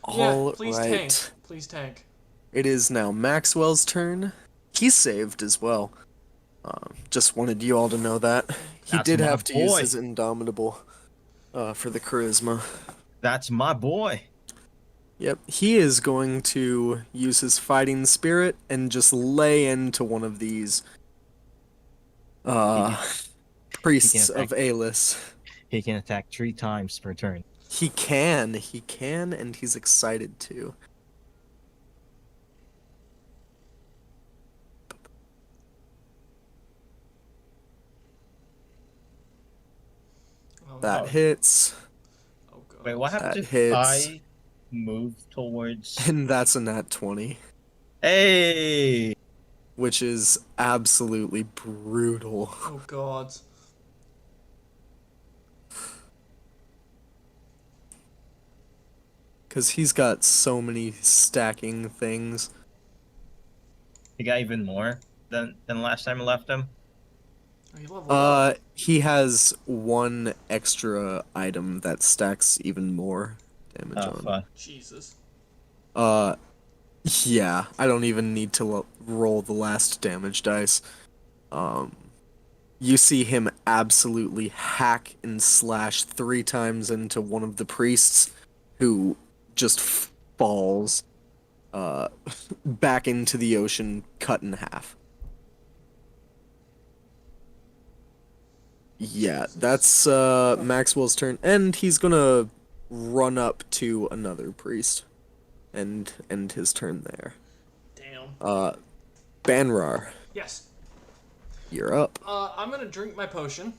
Yeah, All please right. tank. Please tank. It is now Maxwell's turn. He saved as well. Just wanted you all to know that. He That's did my have to use boy. his Indomitable for the charisma. That's my boy. Yep, he is going to use his fighting spirit and just lay into one of these uh priests of attack. Alis. He can attack 3 times per turn. He can, and he's excited to. Oh, That no. hits, Oh, God. Wait, what happens That if hits. I move towards? and that's a nat 20, Hey! which is absolutely brutal. Oh, God. Because he's got so many stacking things. He got even more than last time I left him. He leveled up. He has one extra item that stacks even more damage Oh, on. fuck. Jesus. Uh, yeah, I don't even need to roll the last damage dice. You see him absolutely hack and slash 3 times into one of the priests, who just falls back into the ocean, cut in half. Yeah, that's Maxwell's turn, and he's gonna run up to another priest and end his turn there. Damn. Banrar, Yes. you're up. I'm gonna drink my potion.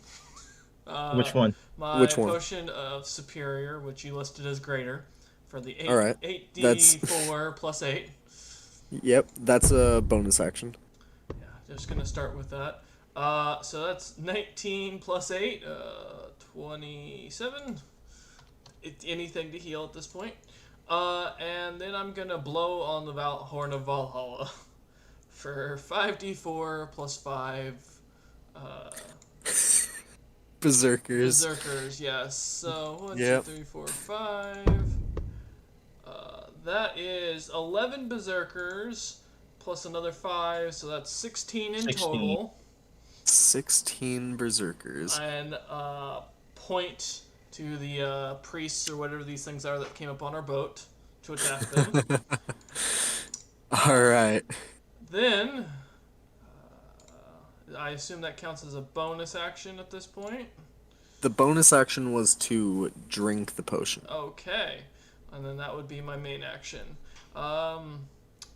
Which one? My Which one? potion of superior, which you listed as greater, for the All right. 8d4 plus 8. Yep, that's a bonus action. Yeah, just gonna start with that. So that's 19 plus 8, 27. Anything to heal at this point. And then I'm gonna blow on the horn of Valhalla for 5d4 plus 5. Berserkers. Berserkers, yes. So 1, Yep. 2, 3, 4, 5. That is 11 berserkers plus another 5, so that's 16 in 16. total. 16 berserkers. And point to the priests or whatever these things are that came up on our boat to attack them. All right. Then, I assume that counts as a bonus action at this point. The bonus action was to drink the potion. Okay, and then that would be my main action.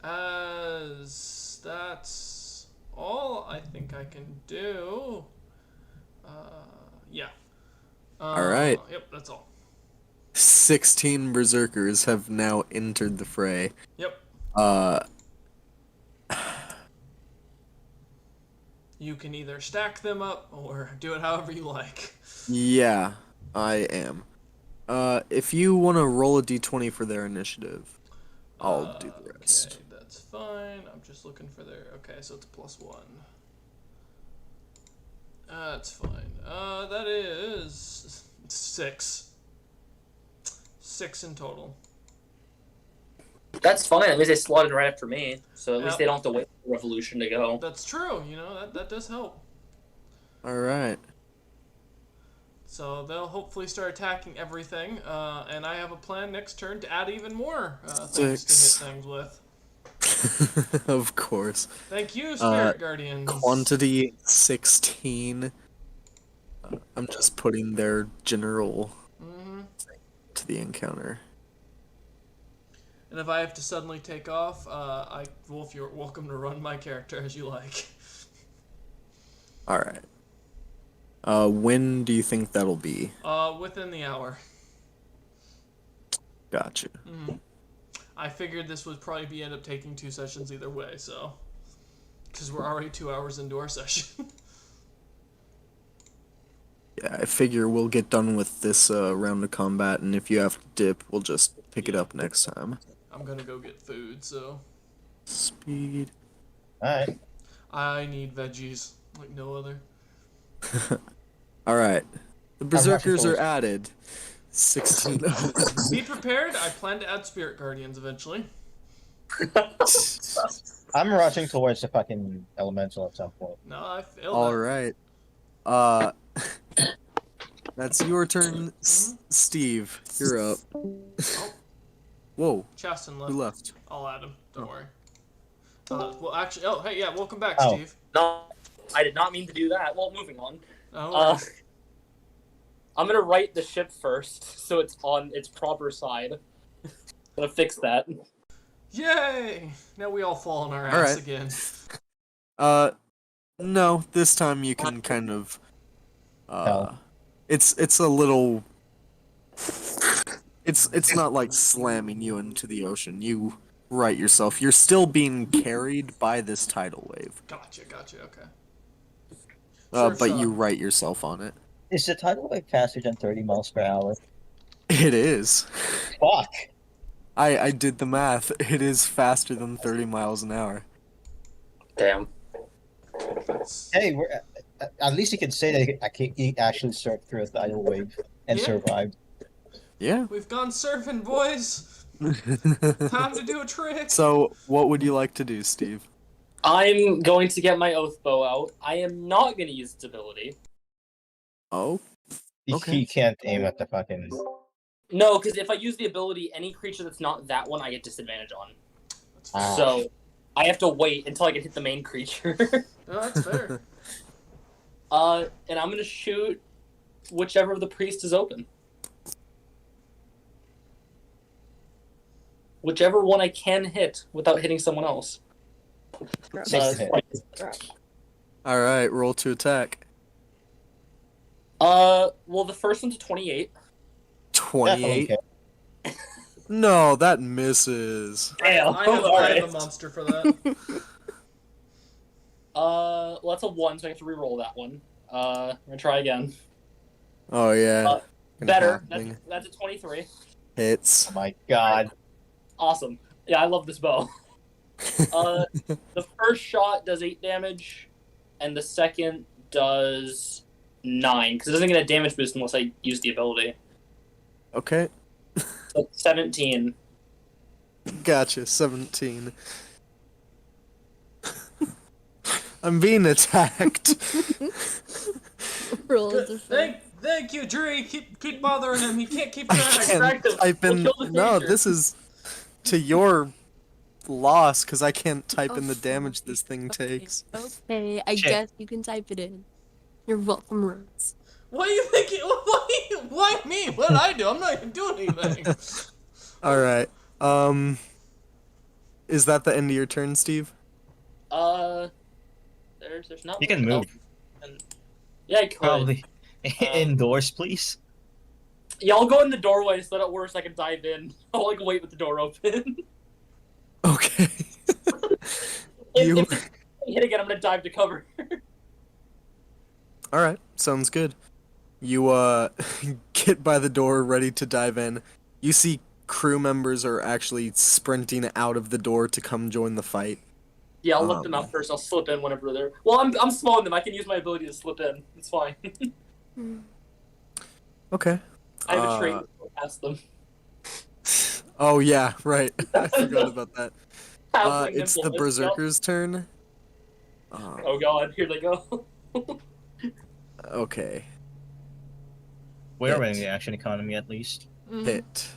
As that's all I think I can do. Yeah. All right. Yep, that's all. 16 berserkers have now entered the fray. Yep. You can either stack them up or do it however you like. Yeah, I am. If you want to roll a d20 for their initiative, I'll do the rest. Okay, that's fine. I'm just looking for their. Okay, so it's +1. That's fine. That is 6. 6 in total. That's fine. At least they slotted right after me, so at least Yep. they don't have to wait for Revolution to go. That's true. You know that does help. All right. So they'll hopefully start attacking everything, and I have a plan next turn to add even more things to 6. hit things with. Of course. Thank you, Spirit Guardians. Quantity 16. I'm just putting their general to the encounter. And if I have to suddenly take off, Wolf, you're welcome to run my character as you like. All right. When do you think that'll be? Within the hour. Gotcha. I figured this would probably end up taking 2 sessions either way, so. Because we're already 2 hours into our session. Yeah, I figure we'll get done with this round of combat, and if you have to dip, we'll just pick it up next time. I'm gonna go get food, so. Speed. Alright. I need veggies, like no other. All right. The berserkers are towards- added. 16. Be prepared, I plan to add Spirit Guardians eventually. I'm rushing towards the fucking elemental at some point. No, I failed All that. right. That's your turn, Steve. You're up. Whoa, Chaston who left. left? I'll add him. Don't Oh. worry. Well, actually, oh, hey, yeah, welcome back, Oh. Steve. No, I did not mean to do that. Well, moving on. Oh, Uh, I'm gonna right the ship first, so it's on its proper side. Gonna fix that. yay! Now we all fall on our All ass right. again. No, this time you can kind of, No. it's a little, it's not like slamming you into the ocean. You right yourself. You're still being carried by this tidal wave. Gotcha, okay. But Sure. you right yourself on it. Is the tidal wave faster than 30 miles per hour? It is. Fuck. I did the math. It is faster than 30 miles an hour. Damn. Hey, we're at least you can say that he actually surfed through a tidal wave and Yeah. survived. Yeah. We've gone surfing, boys. Time to do a trick. So, what would you like to do, Steve? I'm going to get my oath bow out. I am not gonna use its ability. Oh, Okay. He can't aim at the fucking. No, because if I use the ability, any creature that's not that one, I get disadvantage on. That's fair. So I have to wait until I can hit the main creature. No, that's fair. And I'm gonna shoot whichever of the priest is open. Whichever one I can hit without hitting someone else. Six to hit. all right. Roll to attack. Well, the first one's a 28. 28. Definitely No, that misses. Damn. I have Alright. a monster for that. Well, that's a 1, so I have to re-roll that one. I'm gonna try again. Oh yeah. Uh, Gonna Better. happen. That's a 23. Hits. Oh my god. Awesome. Yeah, I love this bow. The first shot does 8 damage, and the second does 9, because it doesn't get a damage boost unless I use the ability. Okay. So 17. Gotcha. 17. I'm being attacked. Roll Good. different. Thank you, Dre. Keep bothering him. He can't keep I track. can't Distracted. type in. We'll kill the No, creature. this is to your loss because I can't type in the damage this thing takes. Okay, I Shit. guess you can type it in. You're welcome, Rose. What are you thinking? Why me? What did I do? I'm not even doing anything. All right. Is that the end of your turn, Steve? There's not. You can much move. else. And, yeah, I could. Probably indoors, please. Yeah, I'll go in the doorway so that it works. I can dive in. I'll like wait with the door open. Okay. if You- I hit again, I'm gonna dive to cover. All right. Sounds good. You get by the door, ready to dive in. You see crew members are actually sprinting out of the door to come join the fight. Yeah, I'll look them out first. I'll slip in whenever they're. Well, I'm smaller than them. I can use my ability to slip in. It's fine. Okay. I have a trait to go past them. Oh yeah, right. I forgot about that. Halfling It's the nimble. berserker's turn. Oh god, here they go. Okay. We're Hit. winning the action economy at least. Mhm. Hit.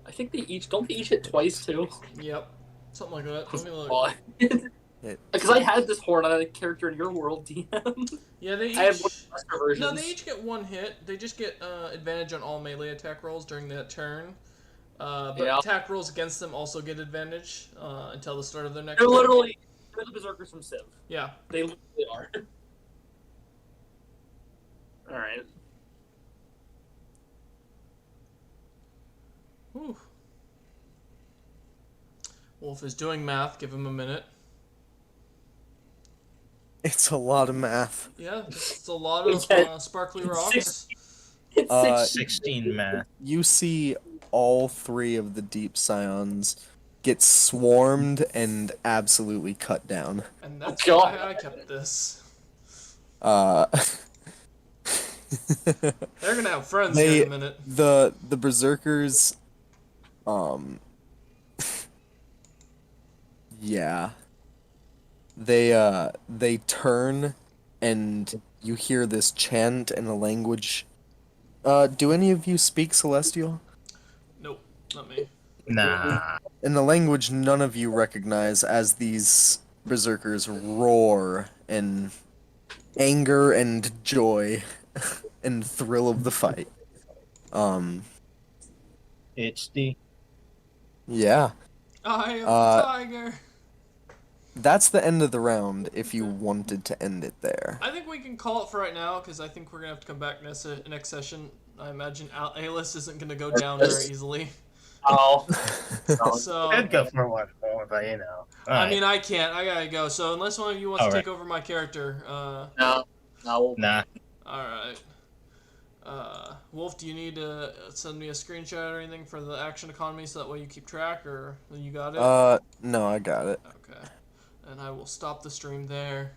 I think they each hit twice too. Yep. Something like that. Let me look. Why? Hit. Because I had this horn on a character in your world, DM. Yeah, they each. I have one master versions. No, they each get one hit. They just get advantage on all melee attack rolls during that turn. But Yeah. attack rolls against them also get advantage until the start of their next They're turn. literally the berserkers from Civ. Yeah. They literally are. Alright. Whew. Wolf is doing math. Give him a minute. It's a lot of math. Yeah, it's a lot of Okay. sparkly It's rocks. It's Uh, 16 math. You see all three of the deep scions get swarmed and absolutely cut down. And that's God. why I kept this. Uh, They're gonna have friends They- here in a minute. the berserkers, yeah, they turn, and you hear this chant in a language. Do any of you speak Celestial? Nope, not me. Nah. in the language none of you recognize, as these berserkers roar in anger and joy and thrill of the fight. Um, It's the yeah. I am the Uh, tiger. That's the end of the round if you wanted to end it there. I think we can call it for right now because I think we're gonna have to come back next session. I imagine A-list isn't gonna go down very easily. Oh. So I'd go for one more, but you know. I mean, I can't. I gotta go. So unless one of you wants to Alright. take over my character, No. No. Nah. all right. Wolf, do you need to send me a screenshot or anything for the action economy so that way you keep track, or you got it? No, I got it. Okay. And I will stop the stream there.